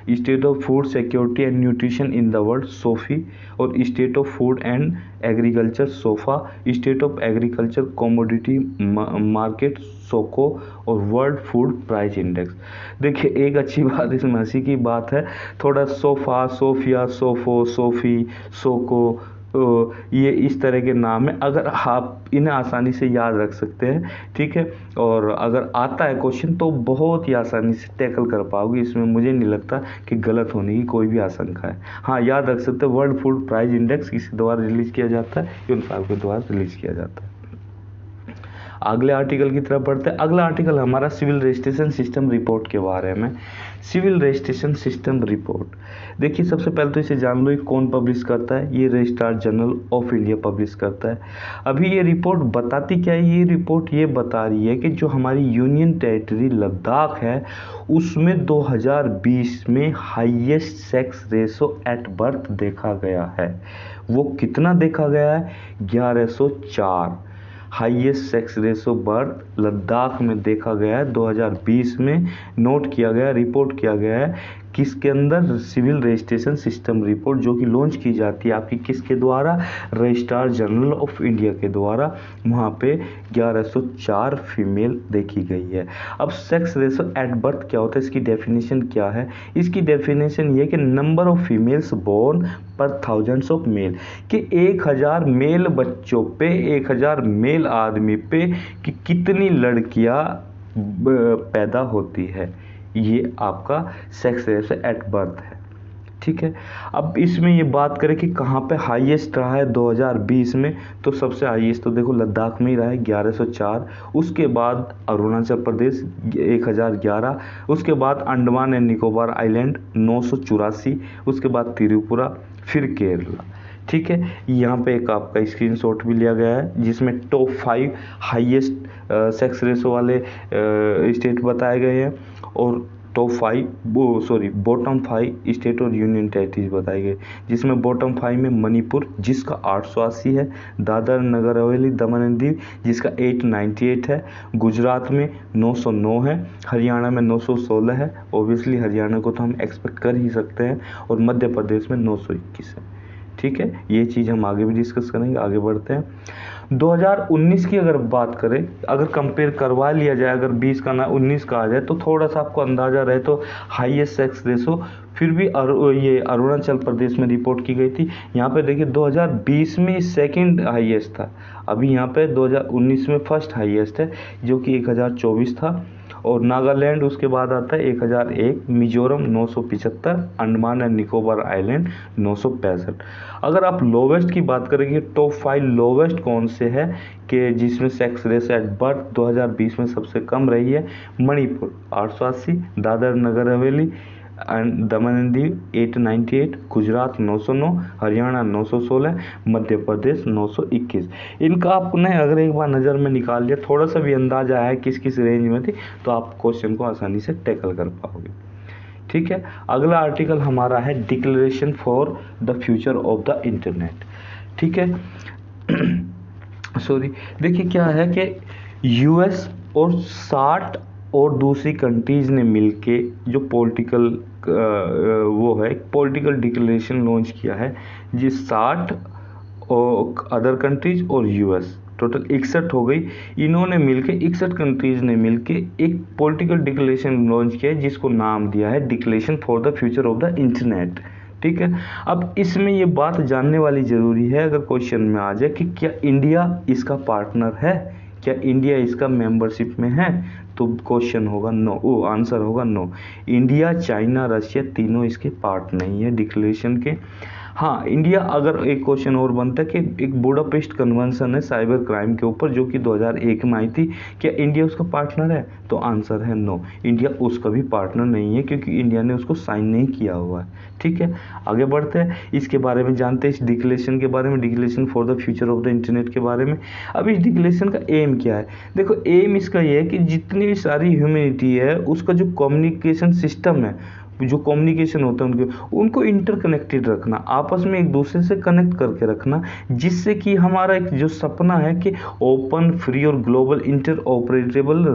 State of food security and nutrition in the world, SOFI. और state of food and agriculture, SOFA. State of agriculture commodity market, SOCO. और world food price index. देखिए, एक अच्छी बात, इसमें हंसी की बात है, थोड़ा सोफा, सोफिया, सोफो, सोफी, सोको, ये इस तरह के नाम है। अगर आप इन्हें आसानी से याद रख सकते हैं, ठीक है, और अगर आता है क्वेश्चन तो बहुत ही आसानी से टैकल कर पाओगे। इसमें मुझे नहीं लगता कि गलत होने की कोई भी आशंका है। हाँ, याद रख सकते हैं, वर्ल्ड फूड प्राइस इंडेक्स किसके द्वारा रिलीज किया जाता है, यूनिफाइव के द्वारा रिलीज किया जाता है। अगले आर्टिकल की तरफ बढ़ते हैं। अगला आर्टिकल हमारा सिविल रजिस्ट्रेशन सिस्टम रिपोर्ट के बारे में। सिविल रजिस्ट्रेशन सिस्टम रिपोर्ट, देखिए सबसे पहले तो इसे जान लो, कौन पब्लिश करता है। ये registrar general of India publish करता है। अभी ये रिपोर्ट बताती क्या है, ये रिपोर्ट ये बता रही है कि जो हमारी यूनियन टेरिटरी लद्दाख है, उसमें 2020 में highest sex ratio at birth देखा गया है। वो कितना देखा गया है, 1104। Highest sex ratio birth Ladakh में देखा गया है, 2020 में नोट किया गया, रिपोर्ट किया गया है। किसके अंदर, सिविल रजिस्ट्रेशन सिस्टम रिपोर्ट, जो कि लॉन्च की जाती है आपकी किसके द्वारा, रजिस्ट्रार जनरल ऑफ इंडिया के द्वारा। वहाँ पे 1104 फीमेल देखी गई है। अब सेक्स रेशो एट बर्थ क्या होता है, इसकी डेफिनेशन क्या है। इसकी डेफिनेशन ये कि नंबर ऑफ फीमेल्स बोर्न पर थाउजेंड्स ऑफ मेल, कि 1000 मेल बच्चों पे, 1000 मेल आदमी पे कि कितनी लड़कियां पैदा होती है। ये आपका सेक्स रेशो एट बर्थ है। ठीक है, अब इसमें ये बात करें कि कहाँ पे हाईएस्ट रहा है 2020 में, तो सबसे हाईएस्ट तो देखो लद्दाख में ही रहा है, 1104। उसके बाद अरुणाचल प्रदेश 1011, उसके बाद अंडमान एंड निकोबार आइलैंड 984, उसके बाद त्रिपुरा, फिर केरला। ठीक है, यहाँ पे एक आपका स्क्रीनशॉट भी लिया गया है जिसमें टॉप 5 हाईएस्ट सेक्स रेशो वाले स्टेट बताए गए हैं, और बॉटम 5 स्टेट और यूनियन टेरिटरीज बताई गई, जिसमें बॉटम 5 में मणिपुर जिसका 880 है, दादर नगर हवेली दमन एंड दीव जिसका 898 है, गुजरात में 909 है, हरियाणा में 916 है, ओबियसली हरियाणा को तो हम एक्सपेक्ट कर ही सकते हैं, और मध्य प्रदेश में 921 है। ठीक है, ये चीज़ हम आगे भी डिस्कस करेंगे, आगे बढ़ते हैं। 2019 की अगर बात करें, अगर कंपेयर करवा लिया जाए, अगर 20 का ना 19 का आ जाए तो थोड़ा सा आपको अंदाज़ा रहे तो हाईएस्ट सेक्स रेशो फिर भी ये अरुणाचल प्रदेश में रिपोर्ट की गई थी। यहाँ पे देखिए 2020 में सेकंड हाईएस्ट था, अभी यहाँ पे 2019 में फर्स्ट हाईएस्ट है जो कि 1024 था। और नागालैंड उसके बाद आता है 1001, मिजोरम 975, अंडमान एंड निकोबार आइलैंड 965। अगर आप लोवेस्ट की बात करेंगे, टॉप 5 लोवेस्ट कौन से है कि जिसमें सेक्स रेशो एट बर्थ 2020 में सबसे कम रही है, Manipur 880, Dadar Nagar Haveli and Daman and Diu 898, Gujarat 909, Haryana 916, Madhya Pradesh 921। इनका आपने अगर एक बार नज़र में निकाल लिया, थोड़ा सा भी अंदाजा है किस किस रेंज में थी, तो आप क्वेश्चन को आसानी से टैकल कर पाओगे। ठीक है, अगला आर्टिकल हमारा है declaration for the future of the internet. ठीक है सॉरी, देखिए क्या है कि यूएस और 60 और दूसरी कंट्रीज ने मिलके जो पॉलिटिकल वो है पॉलिटिकल डिक्लेरेशन लॉन्च किया है, जिस 60 और अदर कंट्रीज और यूएस टोटल 61 हो गई, इन्होंने मिलके 61 कंट्रीज ने मिलके एक पॉलिटिकल डिक्लेरेशन लॉन्च किया है जिसको नाम दिया है declaration for the future of the internet. ठीक है, अब इसमें ये बात जानने वाली ज़रूरी है, अगर क्वेश्चन में आ जाए कि क्या इंडिया इसका पार्टनर है, क्या इंडिया इसका मेंबरशिप में है, तो क्वेश्चन होगा नो, आंसर होगा नो। इंडिया, चाइना, रशिया तीनों इसके पार्ट नहीं है डिक्लेरेशन के। हाँ, इंडिया, अगर एक क्वेश्चन और बनता है कि एक बुडापेस्ट कन्वेंशन है साइबर क्राइम के ऊपर जो कि 2001 में आई थी, क्या इंडिया उसका पार्टनर है, तो आंसर है नो, इंडिया उसका भी पार्टनर नहीं है क्योंकि इंडिया ने उसको साइन नहीं किया हुआ है। ठीक है, आगे बढ़ते हैं, इसके बारे में जानते हैं, इस डिक्लेरेशन के बारे में, declaration for the future of the internet के बारे में। अब इस डिक्लेरेशन का एम क्या है, देखो एम इसका ये है कि जितनी भी सारी ह्यूमैनिटी है उसका जो कम्युनिकेशन सिस्टम है, जो कम्युनिकेशन होता है उनको इंटरकनेक्टेड रखना, आपस में एक दूसरे से कनेक्ट करके रखना, जिससे कि हमारा एक जो सपना है कि ओपन, फ्री और ग्लोबल, इंटर ऑपरेटेबल,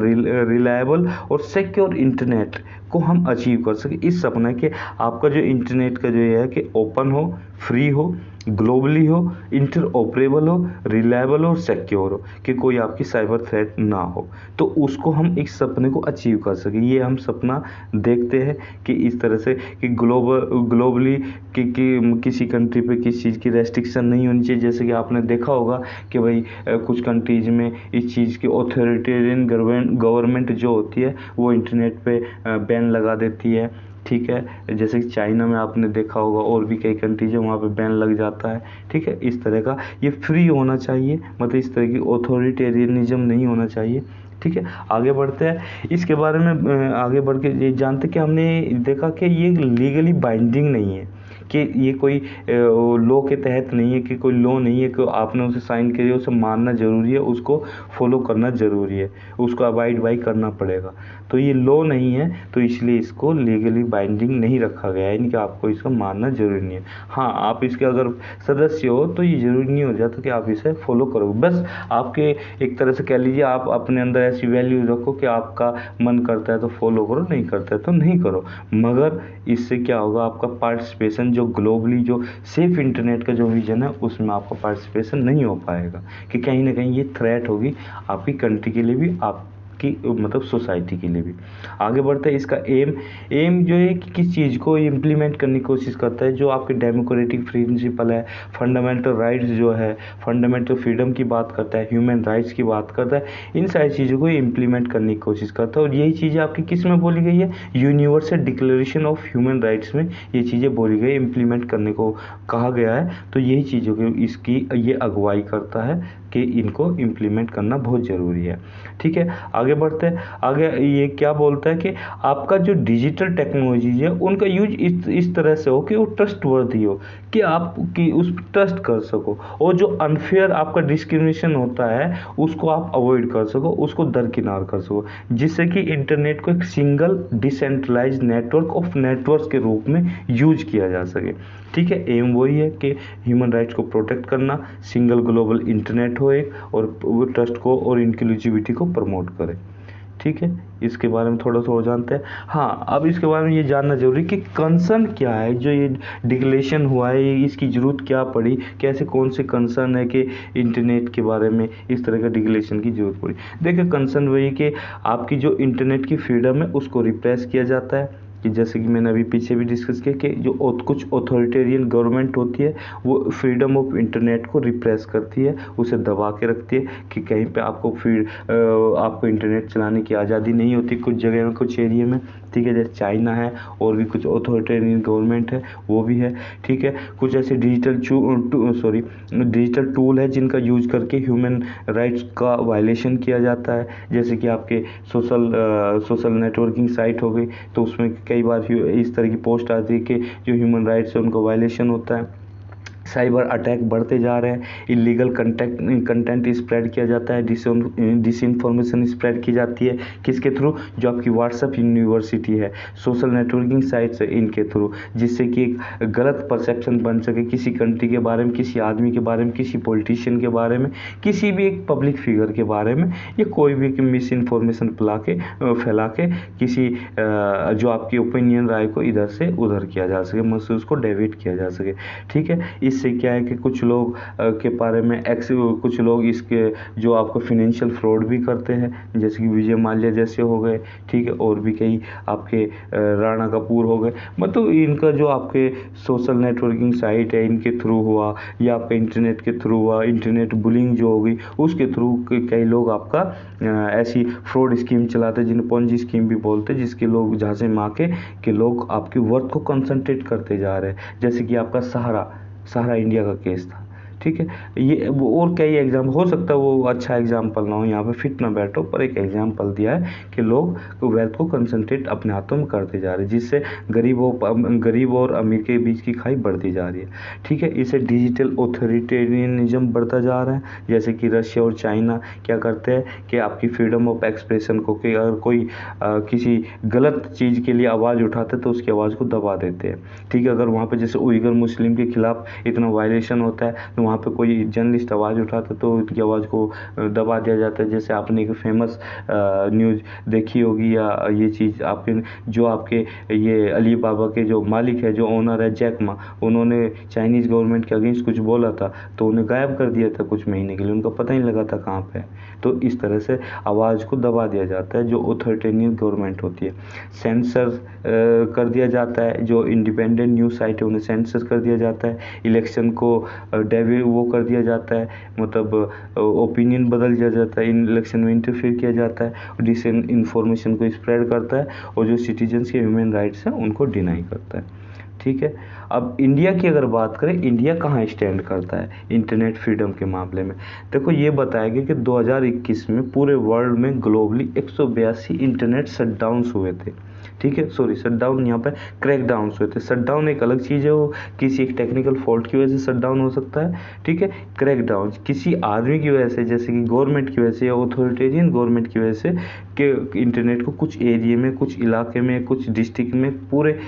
रिलायबल और सिक्योर इंटरनेट को हम अचीव कर सके। इस सपना के आपका जो इंटरनेट का जो ये है कि ओपन हो, फ्री हो, ग्लोबली हो, इंटर ऑपरेबल हो, रिलायबल हो और सिक्योर हो, कि कोई आपकी साइबर थ्रेट ना हो, तो उसको हम इस सपने को अचीव कर सके। ये हम सपना देखते हैं कि इस तरह से कि ग्लोबली कि किसी कंट्री पे किसी चीज़ की रेस्ट्रिक्शन नहीं होनी चाहिए। जैसे कि आपने देखा होगा कि भाई कुछ कंट्रीज में इस चीज़ की ऑथोरिटेरियन गवर्नमेंट जो होती है वो इंटरनेट पे बैन लगा देती है। ठीक है, जैसे कि चाइना में आपने देखा होगा, और भी कई कंट्रीज है वहाँ पे बैन लग जाता है। ठीक है, इस तरह का ये फ्री होना चाहिए, मतलब इस तरह की ऑथोरिटेरियनिज्म नहीं होना चाहिए। ठीक है, आगे बढ़ते हैं, इसके बारे में आगे बढ़ के ये जानते कि हमने देखा कि ये लीगली बाइंडिंग नहीं है, कि ये कोई लॉ के तहत नहीं है, कि कोई लॉ नहीं है कि आपने उसे साइन किया, उसे मानना ज़रूरी है, उसको फॉलो करना ज़रूरी है, उसको अबाइड बाई करना पड़ेगा। तो ये लॉ नहीं है, तो इसलिए इसको लीगली बाइंडिंग नहीं रखा गया है, यानी कि आपको इसको मानना ज़रूरी नहीं है। हाँ, आप इसके अगर सदस्य हो तो ये ज़रूरी नहीं हो जाता कि आप इसे फॉलो करो, बस आपके एक तरह से कह लीजिए आप अपने अंदर ऐसी वैल्यू रखो कि आपका मन करता है तो फॉलो करो, नहीं करता है तो नहीं करो। मगर इससे क्या होगा, आपका पार्टिसिपेशन जो ग्लोबली जो सेफ इंटरनेट का जो विजन है उसमें आपका पार्टिसिपेशन नहीं हो पाएगा, कि कहीं ना कहीं ये थ्रेट होगी आपकी कंट्री के लिए भी, आप की मतलब सोसाइटी के लिए भी। आगे बढ़ते हैं, इसका एम जो है कि किस चीज़ को इम्प्लीमेंट करने की कोशिश करता है, जो आपके डेमोक्रेटिक प्रिंसिपल है, फंडामेंटल राइट्स जो है, फंडामेंटल फ्रीडम की बात करता है, ह्यूमन राइट्स की बात करता है, इन सारी चीज़ों को इम्प्लीमेंट करने की कोशिश करता है। और यही चीज़ें आपकी किस में बोली गई है, universal declaration of human rights में ये चीज़ें बोली गई, इम्प्लीमेंट करने को कहा गया है। तो यही चीज़ों की इसकी ये अगुवाई करता है कि इनको इम्प्लीमेंट करना बहुत ज़रूरी है। ठीक है, आगे बढ़ते हैं, आगे ये क्या बोलता है कि आपका जो डिजिटल टेक्नोलॉजीज है उनका यूज इस तरह से हो कि वो ट्रस्टवर्दी हो, कि आप कि उस पर ट्रस्ट कर सको, और जो अनफेयर आपका डिस्क्रिमिनेशन होता है उसको आप अवॉइड कर सको, उसको दरकिनार कर सको, जिससे कि इंटरनेट को एक single decentralise network of networks के रूप में यूज किया जा सके। ठीक है, एम वही है कि ह्यूमन राइट्स को प्रोटेक्ट करना, सिंगल ग्लोबल इंटरनेट हो एक, और ट्रस्ट को और इंक्लूसिविटी को प्रमोट करे। ठीक है, इसके बारे में थोड़ा सा और जानते हैं। हाँ, अब इसके बारे में ये जानना जरूरी कि कंसर्न क्या है, जो ये डिक्लेरेशन हुआ है, ये इसकी ज़रूरत क्या पड़ी, कैसे कौन से कंसर्न है कि इंटरनेट के बारे में इस तरह का डिक्लेरेशन की ज़रूरत पड़ी। देखिए, कंसर्न वही कि आपकी जो इंटरनेट की फ्रीडम है उसको रिप्रेस किया जाता है, कि जैसे कि मैंने अभी पीछे भी डिस्कस किया कि जो कुछ ऑथोरिटेरियन गवर्नमेंट होती है वो फ्रीडम ऑफ इंटरनेट को रिप्रेस करती है, उसे दबा के रखती है कि कहीं पे आपको इंटरनेट चलाने की आज़ादी नहीं होती कुछ जगह में, कुछ एरिया में। ठीक है, जैसे चाइना है, और भी कुछ ऑथोरिटेरियन गवर्नमेंट है वो भी है। ठीक है, कुछ ऐसे डिजिटल टूल है जिनका यूज करके ह्यूमन राइट्स का वायलेशन किया जाता है, जैसे कि आपके सोशल नेटवर्किंग साइट हो गई, तो उसमें कई बार इस तरह की पोस्ट आती है कि जो ह्यूमन राइट्स है उनको वायलेशन होता है। साइबर अटैक बढ़ते जा रहे हैं, इलीगल कंटेंट स्प्रेड किया जाता है, डिसइंफॉर्मेशन स्प्रेड की जाती है, किसके थ्रू, जो आपकी व्हाट्सएप यूनिवर्सिटी है, सोशल नेटवर्किंग साइट्स है, इनके थ्रू, जिससे कि एक गलत परसेप्शन बन सके किसी कंट्री के बारे में, किसी आदमी के बारे में, किसी पॉलिटिशियन के बारे में, किसी भी एक पब्लिक फिगर के बारे में, या कोई भी मिस इन्फॉर्मेशन फैला के किसी जो आपकी ओपिनियन राय को इधर से उधर किया जा सके, मतलब उसको डेविएट किया जा सके। ठीक है, इससे क्या है कि कुछ लोग के बारे में कुछ लोग इसके जो आपको फिनेंशियल फ्रॉड भी करते हैं, जैसे कि विजय माल्या जैसे हो गए। ठीक है, और भी कई आपके राणा कपूर हो गए, मतलब इनका जो आपके सोशल नेटवर्किंग साइट है इनके थ्रू हुआ, या आपका इंटरनेट के थ्रू हुआ, इंटरनेट बुलिंग जो हो गई उसके थ्रू कई लोग आपका ऐसी फ्रॉड स्कीम चलाते हैं, जिन्हें पोंजी स्कीम भी बोलते हैं, जिसके लोग जहाँ से माँ के लोग आपकी वर्थ को कंसंट्रेट करते जा रहे हैं, जैसे कि आपका सहारा इंडिया का केस था। ठीक है, ये और कई एग्जाम हो सकता है, वो अच्छा एग्जाम्पल ना हो, यहाँ पे फिट ना बैठो, पर एक एग्जाम्पल दिया है कि लोग वेल्थ को कंसंट्रेट अपने हाथों में करते जा रहे हैं, जिससे गरीब और अमीर के बीच की खाई बढ़ती जा रही है। ठीक है, इससे डिजिटल ऑथोरिटेरियनिज्म बढ़ता जा रहा है, जैसे कि रशिया और चाइना क्या करते हैं कि आपकी फ्रीडम ऑफ एक्सप्रेशन को, कि अगर कोई किसी गलत चीज़ के लिए आवाज़ उठाते तो उसकी आवाज़ को दबा देते हैं। ठीक है, अगर वहाँ पे जैसे उइगर मुस्लिम के खिलाफ इतना वायलेशन होता है, तो वहाँ पे कोई जर्नलिस्ट आवाज़ उठाता तो उनकी आवाज़ को दबा दिया जाता है। जैसे आपने एक फेमस न्यूज़ देखी होगी, या ये चीज़ आपके ये अली बाबा के जो मालिक है, जो ओनर है, जैक मा, उन्होंने चाइनीज़ गवर्नमेंट के अगेंस्ट कुछ बोला था तो उन्हें गायब कर दिया था कुछ महीने के लिए, उनका पता ही नहीं लगा था कहाँ पे। तो इस तरह से आवाज़ को दबा दिया जाता है जो ऑथोरिटेरियन गवर्नमेंट होती है। सेंसर कर दिया जाता है, जो इंडिपेंडेंट न्यूज़ साइट है उन्हें सेंसर कर दिया जाता है। इलेक्शन को वो कर दिया जाता है, मतलब ओपिनियन बदल दिया जाता है, इन इलेक्शन में इंटरफेयर किया जाता है, डिस इन्फॉर्मेशन को स्प्रेड करता है, और जो सिटीजन्स के ह्यूमन राइट्स हैं उनको डिनाई करता है। ठीक है, अब इंडिया की अगर बात करें, इंडिया कहाँ स्टैंड करता है इंटरनेट फ्रीडम के मामले में। देखो, ये बताया गया कि 2021 में पूरे वर्ल्ड में ग्लोबली 182 इंटरनेट शटडाउन्स हुए थे। ठीक है, सॉरी, शटडाउन यहाँ पे क्रैकडाउन्स हुए थे। शटडाउन एक अलग चीज़ है, वो किसी एक टेक्निकल फॉल्ट की वजह से शटडाउन हो सकता है। ठीक है, क्रैकडाउन किसी आदमी की वजह से, जैसे कि गवर्नमेंट की वजह से या ऑथोरिटेरियन गवर्नमेंट की वजह से, कि इंटरनेट को कुछ एरिया में, कुछ इलाके में, कुछ डिस्ट्रिक्ट में, पूरे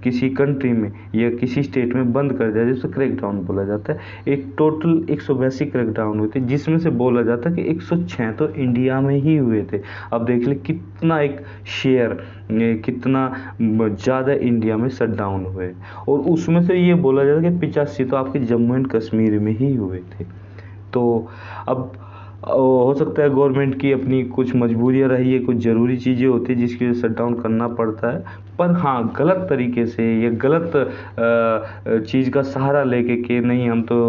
किसी कंट्री में या किसी स्टेट में बंद कर दिया, जिसको क्रैकडाउन बोला जाता है। एक टोटल 182 क्रैकडाउन हुए थे, जिसमें से बोला जाता है कि 106 तो इंडिया में ही हुए थे। अब देख ले कितना एक शेयर, कितना ज़्यादा इंडिया में शटडाउन हुए, और उसमें से ये बोला जाता है कि 85 तो आपके जम्मू एंड कश्मीर में ही हुए थे। तो अब हो सकता है गवर्नमेंट की अपनी कुछ मजबूरियां रही है, कुछ ज़रूरी चीज़ें होती है जिसकी वजह से शटडाउन करना पड़ता है, पर हाँ, गलत तरीके से या गलत चीज़ का सहारा लेके कि नहीं हम तो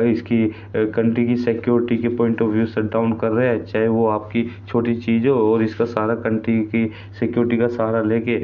इसकी कंट्री की सिक्योरिटी के पॉइंट ऑफ व्यू शटडाउन कर रहे हैं, चाहे वो आपकी छोटी चीज़ हो, और इसका सारा कंट्री की सिक्योरिटी का सहारा लेके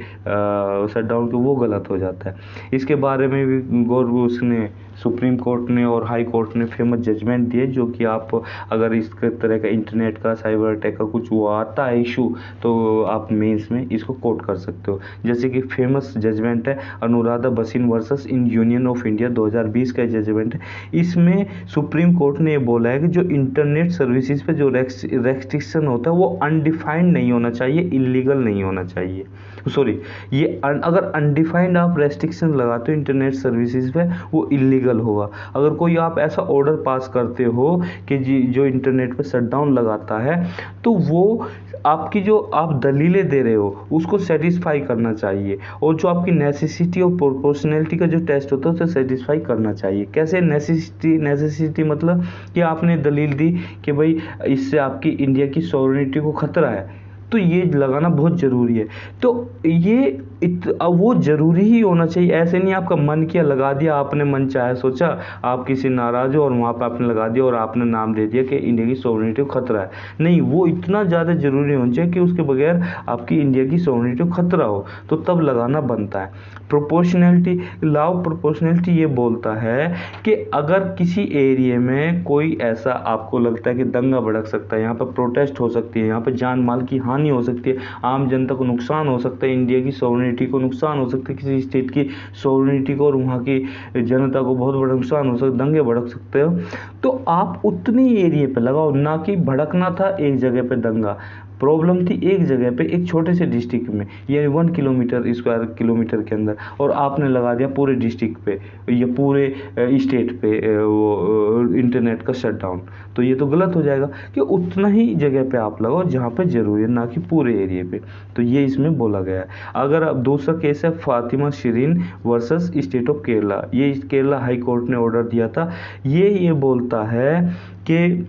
शटडाउन तो वो गलत हो जाता है। इसके बारे में भी उसने सुप्रीम कोर्ट ने और हाई कोर्ट ने फेमस जजमेंट दिए, जो कि आप अगर इस तरह का इंटरनेट का, साइबर अटैक का कुछ वो आता है इशू, तो आप मेंस में इसको कोट कर सकते हो। जैसे कि फेमस जजमेंट है Anuradha Bhasin versus in union of India 2020 का जजमेंट है। इसमें सुप्रीम कोर्ट ने ये बोला है कि जो इंटरनेट सर्विसेज पे जो रेस्ट्रिक्शन होता है वो अनडिफाइंड नहीं होना चाहिए, इलीगल नहीं होना चाहिए। सॉरी, ये अगर अनडिफाइंड आप रेस्ट्रिक्शन लगाते हो इंटरनेट सर्विसेज पे वो इलीगल होगा। अगर कोई आप ऐसा ऑर्डर पास करते हो कि जो इंटरनेट पे शटडाउन लगाता है तो वो आपकी जो आप दलीलें दे रहे हो उसको सेटिस्फाई करना चाहिए, और जो आपकी नेसेसिटी और प्रोपोर्शनैलिटी का जो टेस्ट होता है उसे सेटिस्फाई करना चाहिए। कैसे नेसेसिटी मतलब कि आपने दलील दी कि भाई इससे आपकी इंडिया की सॉवरेनिटी को खतरा है, तो ये लगाना बहुत ज़रूरी है। तो ये वो ज़रूरी ही होना चाहिए। ऐसे नहीं आपका मन किया लगा दिया, आपने मन चाहे सोचा, आप किसी नाराज़ हो और वहाँ पर आपने लगा दिया और आपने नाम दे दिया कि इंडिया की सॉवरेनिटी को खतरा है। नहीं, वो इतना ज़्यादा ज़रूरी होना चाहिए कि उसके बगैर आपकी इंडिया की सॉवरेनिटी को खतरा हो, तो तब लगाना बनता है। प्रोपोर्शनैलिटी, लॉ ऑफ प्रोपोर्शनैलिटी ये बोलता है कि अगर किसी एरिया में कोई ऐसा आपको लगता है कि दंगा भड़क सकता है, यहाँ पर प्रोटेस्ट हो सकती है, यहाँ पर जान माल की हानि हो सकती है, आम जनता को नुकसान हो सकता है, इंडिया की सॉवरेनिटी को नुकसान हो सकता है, किसी स्टेट की सॉवरेनिटी को और वहाँ की जनता को बहुत बड़ा नुकसान हो सकता है, दंगे भड़क सकते हो, तो आप उतनी एरिया पे लगाओ। ना कि भड़कना था एक जगह पे दंगा, प्रॉब्लम थी एक जगह पे एक छोटे से डिस्ट्रिक्ट में, यानी 1 किलोमीटर स्क्वायर किलोमीटर के अंदर, और आपने लगा दिया पूरे डिस्ट्रिक्ट पे या पूरे स्टेट पे वो इंटरनेट का शटडाउन। तो ये तो गलत हो जाएगा कि उतना ही जगह पे आप लगाओ जहाँ पे ज़रूरी है, ना कि पूरे एरिया पे। तो ये इसमें बोला गया है। अगर अब दूसरा केस है Fatima Shirin versus state of Kerala, ये केरला हाई कोर्ट ने ऑर्डर दिया था। ये बोलता है कि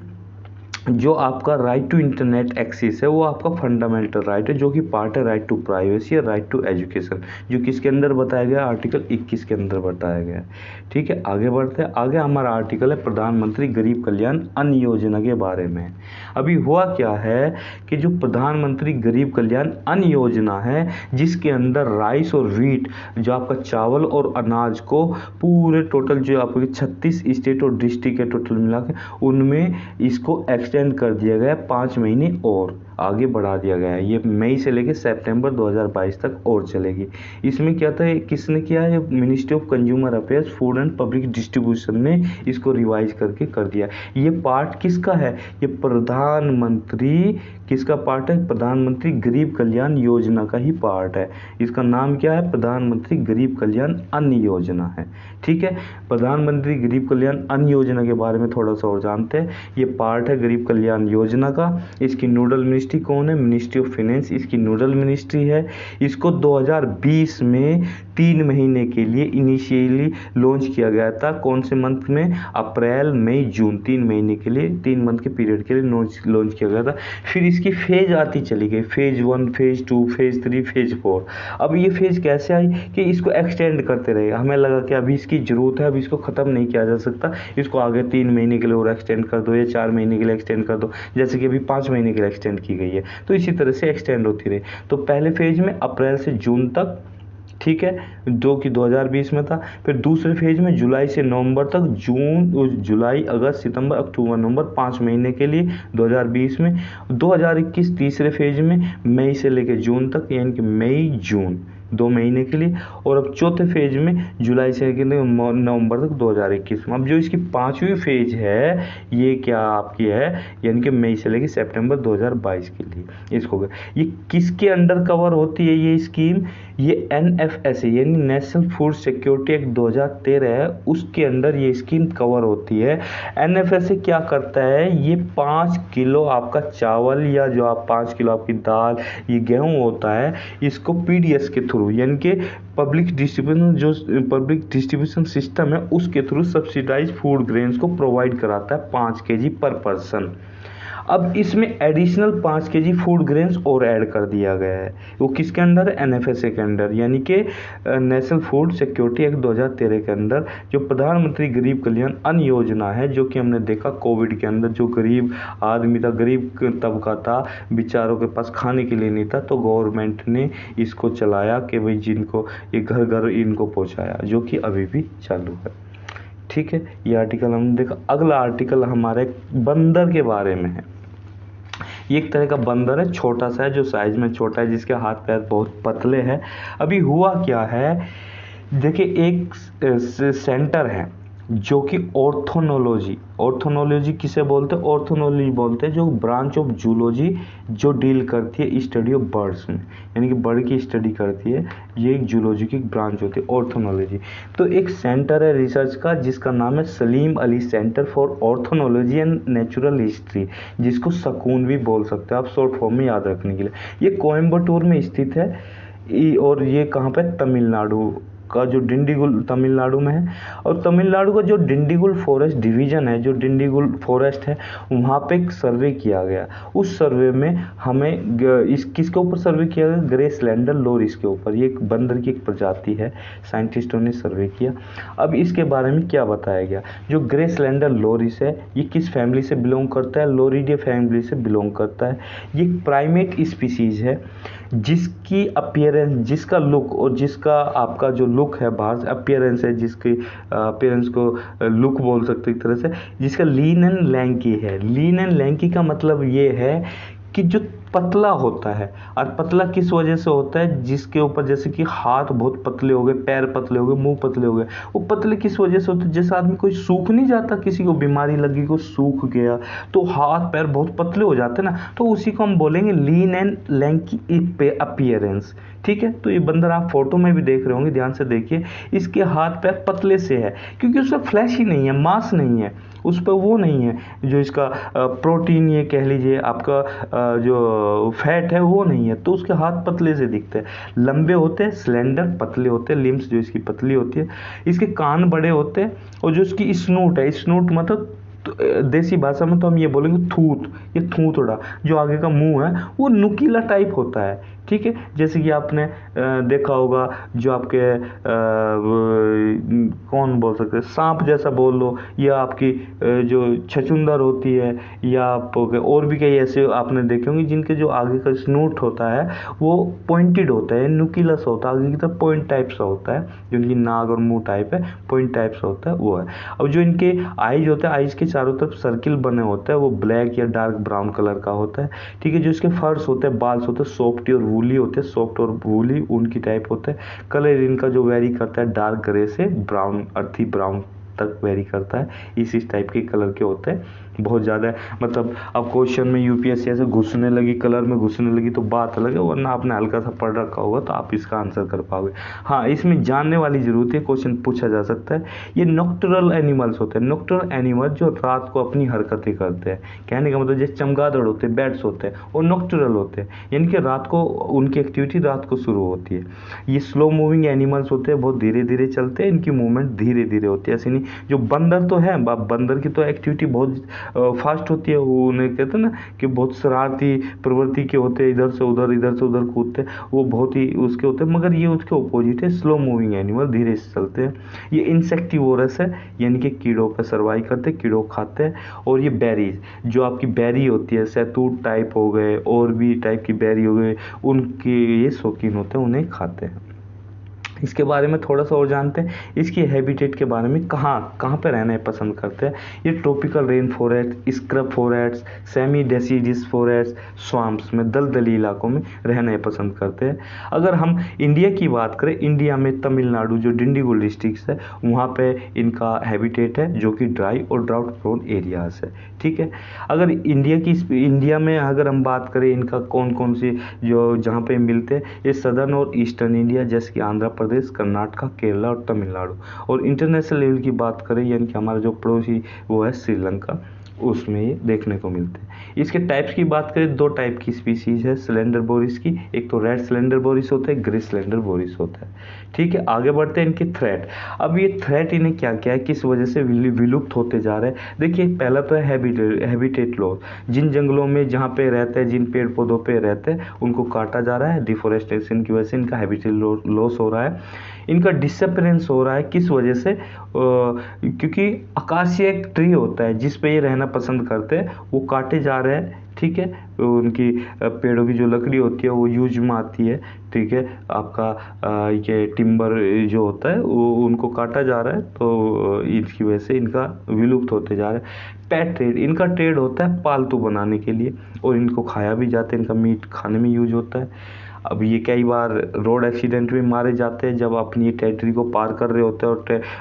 जो आपका राइट टू इंटरनेट एक्सेस है वो आपका फंडामेंटल राइट है, जो कि पार्ट है राइट टू प्राइवेसी या राइट टू एजुकेशन, जो किसके अंदर बताया गया, आर्टिकल 21 के अंदर बताया गया है। ठीक है, आगे बढ़ते हैं। आगे हमारा आर्टिकल है प्रधानमंत्री गरीब कल्याण अन्न योजना के बारे में। अभी हुआ क्या है कि जो प्रधानमंत्री गरीब कल्याण अन्न योजना है, जिसके अंदर राइस और व्हीट, जो आपका चावल और अनाज को पूरे टोटल जो आपके 36 स्टेट और डिस्ट्रिक्ट है टोटल मिला के, उनमें इसको एक्सटेंड कर दिया गया 5 महीने और आगे बढ़ा दिया गया है। ये मई से लेकर सितंबर 2022 तक और चलेगी। इसमें क्या था, किसने किया है, ministry of consumer affairs food and public distribution ने इसको रिवाइज करके कर दिया। ये पार्ट किसका है, ये प्रधानमंत्री किसका पार्ट है, प्रधानमंत्री गरीब कल्याण योजना का ही पार्ट है। इसका नाम क्या है, प्रधानमंत्री गरीब कल्याण अन्न योजना है। ठीक है, प्रधानमंत्री गरीब कल्याण अन्न योजना के बारे में थोड़ा सा और जानते हैं। ये पार्ट है गरीब कल्याण योजना का। इसकी नोडल मिनिस्ट्री कौन है, मिनिस्ट्री ऑफ फाइनेंस इसकी नोडल मिनिस्ट्री है। इसको 2020 में 3 महीने के लिए इनिशियली लॉन्च किया गया था। कौन से मंथ में, अप्रैल मई जून, 3 महीने के लिए, 3 मंथ के पीरियड के लिए लॉन्च किया गया था। फिर इसकी फेज आती चली गई, फेज 1, फेज 2, फेज 3, फेज 4। अब ये फेज कैसे आई कि इसको एक्सटेंड करते रहे। हमें लगा कि अभी इसकी ज़रूरत है, अब इसको ख़त्म नहीं किया जा सकता, इसको आगे 3 महीने के लिए और एक्सटेंड कर दो या 4 महीने के लिए एक्सटेंड कर दो, जैसे कि अभी 5 महीने के लिए एक्सटेंड की गई है। तो इसी तरह से एक्सटेंड होती रही। तो पहले फेज में अप्रैल से जून तक, ठीक है, जो कि 2020 में था। फिर दूसरे फेज में जुलाई से नवंबर तक, जुलाई अगस्त सितंबर अक्टूबर नवंबर, 5 महीने के लिए 2020 में। 2021 तीसरे फेज में मई से लेकर जून तक, यानी कि मई जून 2 महीने के लिए। और अब चौथे फेज में जुलाई से नवंबर तक 2021 में। अब जो इसकी 5वीं फेज है ये क्या आपकी है, यानी कि मई से लेकर सितंबर 2022 के लिए इसको। ये किसके अंडर कवर होती है ये स्कीम, ये NFSA यानी नेशनल फूड सिक्योरिटी एक्ट 2013 है, उसके अंदर ये स्कीम कवर होती है। NFSA क्या करता है, ये 5 किलो आपका चावल या जो आप 5 किलो आपकी दाल, ये गेहूं होता है, इसको PDS के थ्रू यानी कि पब्लिक डिस्ट्रीब्यूशन सिस्टम है, उसके थ्रू सब्सिडाइज फूड ग्रेन्स को प्रोवाइड कराता है 5 kg पर पर्सन। अब इसमें एडिशनल 5 kg फूड ग्रेन्स और ऐड कर दिया गया है। वो किसके अंडर है, NFSA के अंडर, यानी कि नेशनल फूड सिक्योरिटी एक्ट 2013 के अंदर। जो प्रधानमंत्री गरीब कल्याण अन्न योजना है, जो कि हमने देखा कोविड के अंदर जो गरीब आदमी था, गरीब तबका था, बेचारों के पास खाने के लिए नहीं था, तो गवर्नमेंट ने इसको चलाया कि भाई जिनको ये घर घर इनको पहुँचाया, जो कि अभी भी चालू है। ठीक है, ये आर्टिकल हमने देखा। अगला आर्टिकल हमारे बंदर के बारे में है। ये एक तरह का बंदर है, छोटा सा है, जो साइज में छोटा है, जिसके हाथ पैर बहुत पतले हैं। अभी हुआ क्या है, देखिए एक सेंटर है जो कि ऑर्थोनोलॉजी किसे बोलते हैं, ऑर्थोनोलॉजी बोलते हैं, जो ब्रांच ऑफ जूलॉजी जो डील करती है स्टडी ऑफ बर्ड्स में, यानी कि बर्ड की स्टडी करती है। ये एक जूलॉजी की ब्रांच होती है ऑर्थोनोलॉजी। तो एक सेंटर है रिसर्च का जिसका नाम है Salim Ali centre for ornithology and natural history, जिसको सकून भी बोल सकते हैं आप शॉर्ट फॉर्म में याद रखने के लिए। ये कोयम्बटूर में स्थित है और ये कहाँ पे, तमिलनाडु का जो डिंडीगुल तमिलनाडु में है। और तमिलनाडु का जो डिंडीगुल फॉरेस्ट डिवीजन है, जो डिंडीगुल फॉरेस्ट है, वहाँ पे एक सर्वे किया गया। उस सर्वे में हमें इस किसके ऊपर सर्वे किया गया, ग्रे स्लेंडर लोरिस के ऊपर। ये एक बंदर की एक प्रजाति है, साइंटिस्टों ने सर्वे किया। अब इसके बारे में क्या बताया गया, जो ग्रे स्लेंडर लोरिस है ये किस फैमिली से बिलोंग करता है, लोरिडे फैमिली से बिलोंग करता है। ये प्राइमेट स्पीसीज है जिसकी अपीयरेंस, जिसका लुक और जिसका आपका जो लुक है, बाहर से अपीयरेंस है, जिसकी अपीयरेंस को लुक बोल सकते एक तरह से, जिसका लीन एंड लैंकी है। लीन एंड लैंकी का मतलब ये है कि जो पतला होता है, और पतला किस वजह से होता है, जिसके ऊपर जैसे कि हाथ बहुत पतले हो गए, पैर पतले हो गए, मुंह पतले हो गए, वो पतले किस वजह से होते हैं, जैसे आदमी कोई सूख नहीं जाता, किसी को बीमारी लगी, को सूख गया तो हाथ पैर बहुत पतले हो जाते हैं ना, तो उसी को हम बोलेंगे लीन एंड लैंकी अपीयरेंस। ठीक है, तो ये बंदर आप फोटो में भी देख रहे होंगे, ध्यान से देखिए, इसके हाथ पैर पतले से है क्योंकि उसमें फ्लैश ही नहीं है, मांस नहीं है, उस पर वो नहीं है, जो इसका प्रोटीन ये कह लीजिए आपका जो फैट है वो नहीं है, तो उसके हाथ पतले से दिखते हैं, लंबे होते हैं, स्लेंडर, पतले होते हैं, लिम्स जो इसकी पतली होती है, इसके कान बड़े होते हैं, और जो इसकी स्नूट है, स्नूट मतलब देसी भाषा में तो हम ये बोलेंगे थूत, ये थूथड़ा, जो आगे का मुंह है वो नुकीला टाइप होता है। ठीक है, जैसे कि आपने देखा होगा, जो आपके कौन बोल सकते हैं, सांप जैसा बोल लो, या आपकी जो छछुंदर होती है, या आप और भी कई ऐसे आपने देखे होंगे जिनके जो आगे का स्नूट होता है वो पॉइंटेड होता है, नुकीला सा होता है, आगे की तरफ पॉइंट टाइप सा होता है, जो इनकी नाक और मुंह टाइप है, पॉइंट टाइप सा होता है वो है। अब जो इनके आइज होते हैं, आइज के चारों तरफ सर्किल बने होते हैं, वो ब्लैक या डार्क ब्राउन कलर का होता है। ठीक है, जो इसके फर्स होते हैं, बाल्स होते हैं, सॉफ्ट और वूली होते हैं, सॉफ्ट और वूली उनकी टाइप होते हैं। कलर इनका जो वेरी करता है डार्क ग्रे से ब्राउन, अर्थी ब्राउन तक वेरी करता है, इस टाइप के कलर के होते हैं। बहुत ज़्यादा मतलब अब क्वेश्चन में यूपीएससी ऐसे घुसने लगी, कलर में घुसने लगी तो बात अलग है, वरना आपने हल्का सा पढ़ रखा होगा तो आप इसका आंसर कर पाओगे। हाँ, इसमें जानने वाली जरूरत है, क्वेश्चन पूछा जा सकता है। ये नॉक्टरल एनिमल्स होते हैं, नॉक्टरल एनिमल जो रात को अपनी हरकतें करते हैं, कहने का मतलब जैसे चमगादड़ होते हैं, बैट्स होते हैं, और नॉक्टरल होते हैं, यानी कि रात को उनकी एक्टिविटी रात को शुरू होती है। ये स्लो मूविंग एनिमल्स होते हैं, बहुत धीरे धीरे चलते हैं, इनकी मूवमेंट धीरे धीरे होती है, ऐसे नहीं। जो बंदर तो है, बंदर की तो एक्टिविटी बहुत फास्ट होती है, वो उन्हें कहते हैं ना कि बहुत शरारती प्रवृत्ति के होते हैं, इधर से उधर कूदते हैं, वो बहुत ही उसके होते हैं, मगर ये उसके ऑपोजिट है, स्लो मूविंग एनिमल, धीरे से चलते हैं। ये इंसेक्टिवोरस है, यानी कि कीड़ों पर सर्वाइव करते हैं, कीड़ों खाते हैं। और ये बेरीज, जो आपकी बेरी होती है, सैतूत टाइप हो गए, और भी टाइप की बेरी हो गए, उनके ये शौकीन होते हैं, उन्हें खाते हैं। इसके बारे में थोड़ा सा और जानते हैं, इसकी हैबिटेट के बारे में, कहाँ पे रहना पसंद करते हैं। ये tropical rain forest, scrub forest, semi deciduous forest, swamps में, दलदली इलाकों में रहना पसंद करते हैं। अगर हम इंडिया की बात करें, इंडिया में तमिलनाडु जो डिंडीगुल डिस्ट्रिक्ट है, वहाँ पे इनका हैबिटेट है जो कि ड्राई और ड्राउट प्रोन एरियाज है। ठीक है, अगर इंडिया में अगर हम बात करें, इनका कौन कौन सी जो जहाँ पे मिलते हैं, ये सदर्न और ईस्टर्न इंडिया, जैसे कि आंध्र प्रदेश, कर्नाटक, केरला और तमिलनाडु। और इंटरनेशनल लेवल की बात करें, यानी कि हमारा जो पड़ोसी वो है श्रीलंका, उसमें ये देखने को मिलते हैं। इसके टाइप्स की बात करें, 2 टाइप की स्पीसीज है स्लेंडर बोरिस की, एक तो रेड स्लेंडर बोरिस होता है, ग्रे स्लेंडर बोरिस होता है। ठीक है, आगे बढ़ते हैं इनके थ्रेट। अब ये थ्रेट इन्हें क्या क्या है, किस वजह से विलुप्त होते जा रहे हैं। देखिए, पहला तो है हैबिटेट लॉस, जिन जंगलों में जहाँ पे रहते हैं, जिन पेड़ पौधों पे रहते हैं, उनको काटा जा रहा है, डिफोरेस्टेशन की वजह से इनका हैबिटेट लॉस हो रहा है। इनका डिसअपीयरेंस हो रहा है, किस वजह से, क्योंकि अकासिया एक ट्री होता है जिस पे ये रहना पसंद करते हैं, वो काटे जा रहे हैं। ठीक है। उनकी पेड़ों की जो लकड़ी होती है वो यूज में आती है, ठीक है। आपका ये टिम्बर जो होता है वो उनको काटा जा रहा है, तो इसकी वजह से इनका विलुप्त होते जा रहा है। पेट ट्रेड, इनका ट्रेड होता है पालतू बनाने के लिए, और इनको खाया भी जाता है, इनका मीट खाने में यूज होता है। अब ये कई बार रोड एक्सीडेंट में मारे जाते हैं जब अपनी टेरिटरी को पार कर रहे होते हैं,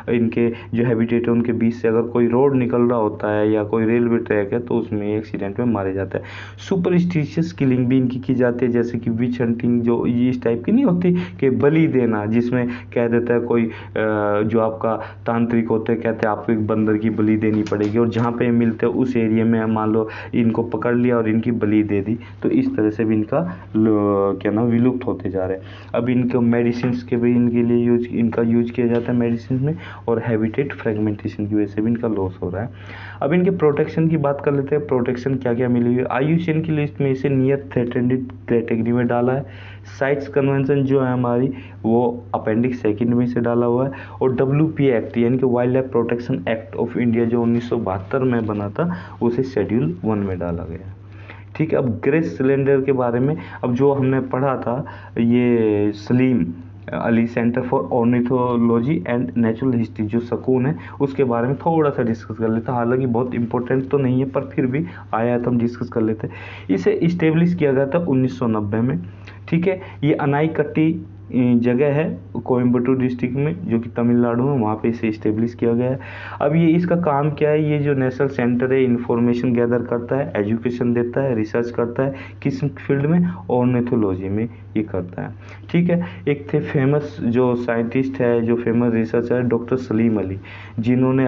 और इनके जो हैबिटेट है उनके बीच से अगर कोई रोड निकल रहा होता है या कोई रेलवे ट्रैक है तो उसमें एक्सीडेंट में मारे जाते हैं। सुपरस्टिशियस किलिंग भी इनकी की जाती है, जैसे कि विच हंटिंग, जो ये इस टाइप की नहीं होती कि बलि देना, जिसमें कह देता है कोई जो आपका तांत्रिक होते हैं, कहते हैं आपको एक बंदर की बलि देनी पड़ेगी, और जहाँ पे मिलते हैं उस एरिया में मान लो इनको पकड़ लिया और इनकी बलि दे दी, तो इस तरह से भी इनका क्या नाम विलुप्त होते जा रहे हैं। अब इनको मेडिसिन के भी इनके लिए इनका यूज किया जाता है मेडिसिन में, और हैबिटेट फ्रेगमेंटेशन की वजह से भी इनका लॉस हो रहा है। अब इनके प्रोटेक्शन की बात कर लेते हैं। प्रोटेक्शन क्या क्या मिली हुई है, IUCN की लिस्ट में इसे नियर थ्रेटेंड कैटेगरी में डाला है। साइट्स कन्वेंशन जो है हमारी वो अपेंडिक्स 2 में से डाला हुआ है, और WPA एक्ट यानी कि wild life protection act of India जो 1972 में बना था उसे शेड्यूल 1 में डाला गया। ठीक है। अब ग्रेस सिलेंडर के बारे में, अब जो हमने पढ़ा था ये Salim Ali centre for ornithology and natural history जो सकून है, उसके बारे में थोड़ा सा डिस्कस कर लेते हैं। हालांकि बहुत इंपॉर्टेंट तो नहीं है पर फिर भी आया है तो हम डिस्कस कर लेते हैं। इसे इस्टेब्लिश किया गया था 1990 में, ठीक है। ये अनाईकट्टी जगह है कोयम्बटूर डिस्ट्रिक्ट में जो कि तमिलनाडु में, वहाँ पे इसे इस्टेब्लिश किया गया है। अब ये इसका काम क्या है, ये जो नेशनल सेंटर है इंफॉर्मेशन गैदर करता है, एजुकेशन देता है, रिसर्च करता है, किस फील्ड में, ऑर्निथोलॉजी में ये करता है, ठीक है। एक थे फेमस जो साइंटिस्ट है, जो फेमस रिसर्चर है, डॉक्टर सलीम अली, जिन्होंने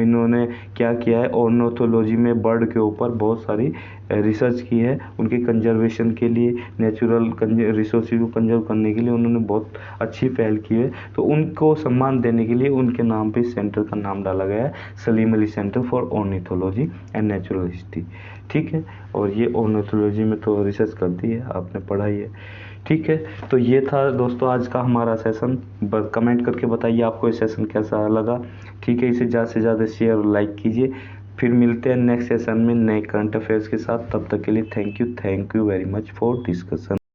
इन्होंने क्या किया है, ऑर्निथोलॉजी में बर्ड के ऊपर बहुत सारी रिसर्च की है, उनके कंजर्वेशन के लिए, नेचुरल रिसोर्सेज को कंजर्व करने के लिए उन्होंने बहुत अच्छी पहल की है। तो उनको सम्मान देने के लिए उनके नाम पे सेंटर का नाम डाला गया है, Salim Ali centre for ornithology and natural history, ठीक है। और ये ऑर्निथोलॉजी में तो रिसर्च करती है, आपने पढ़ा ही है, ठीक है। तो ये था दोस्तों आज का हमारा सेशन। कमेंट करके बताइए आपको ये सेशन कैसा लगा, ठीक है। इसे ज़्यादा से ज़्यादा शेयर और लाइक कीजिए। फिर मिलते हैं नेक्स्ट सेशन में नए करंट अफेयर्स के साथ। तब तक के लिए thank you very much for discussion.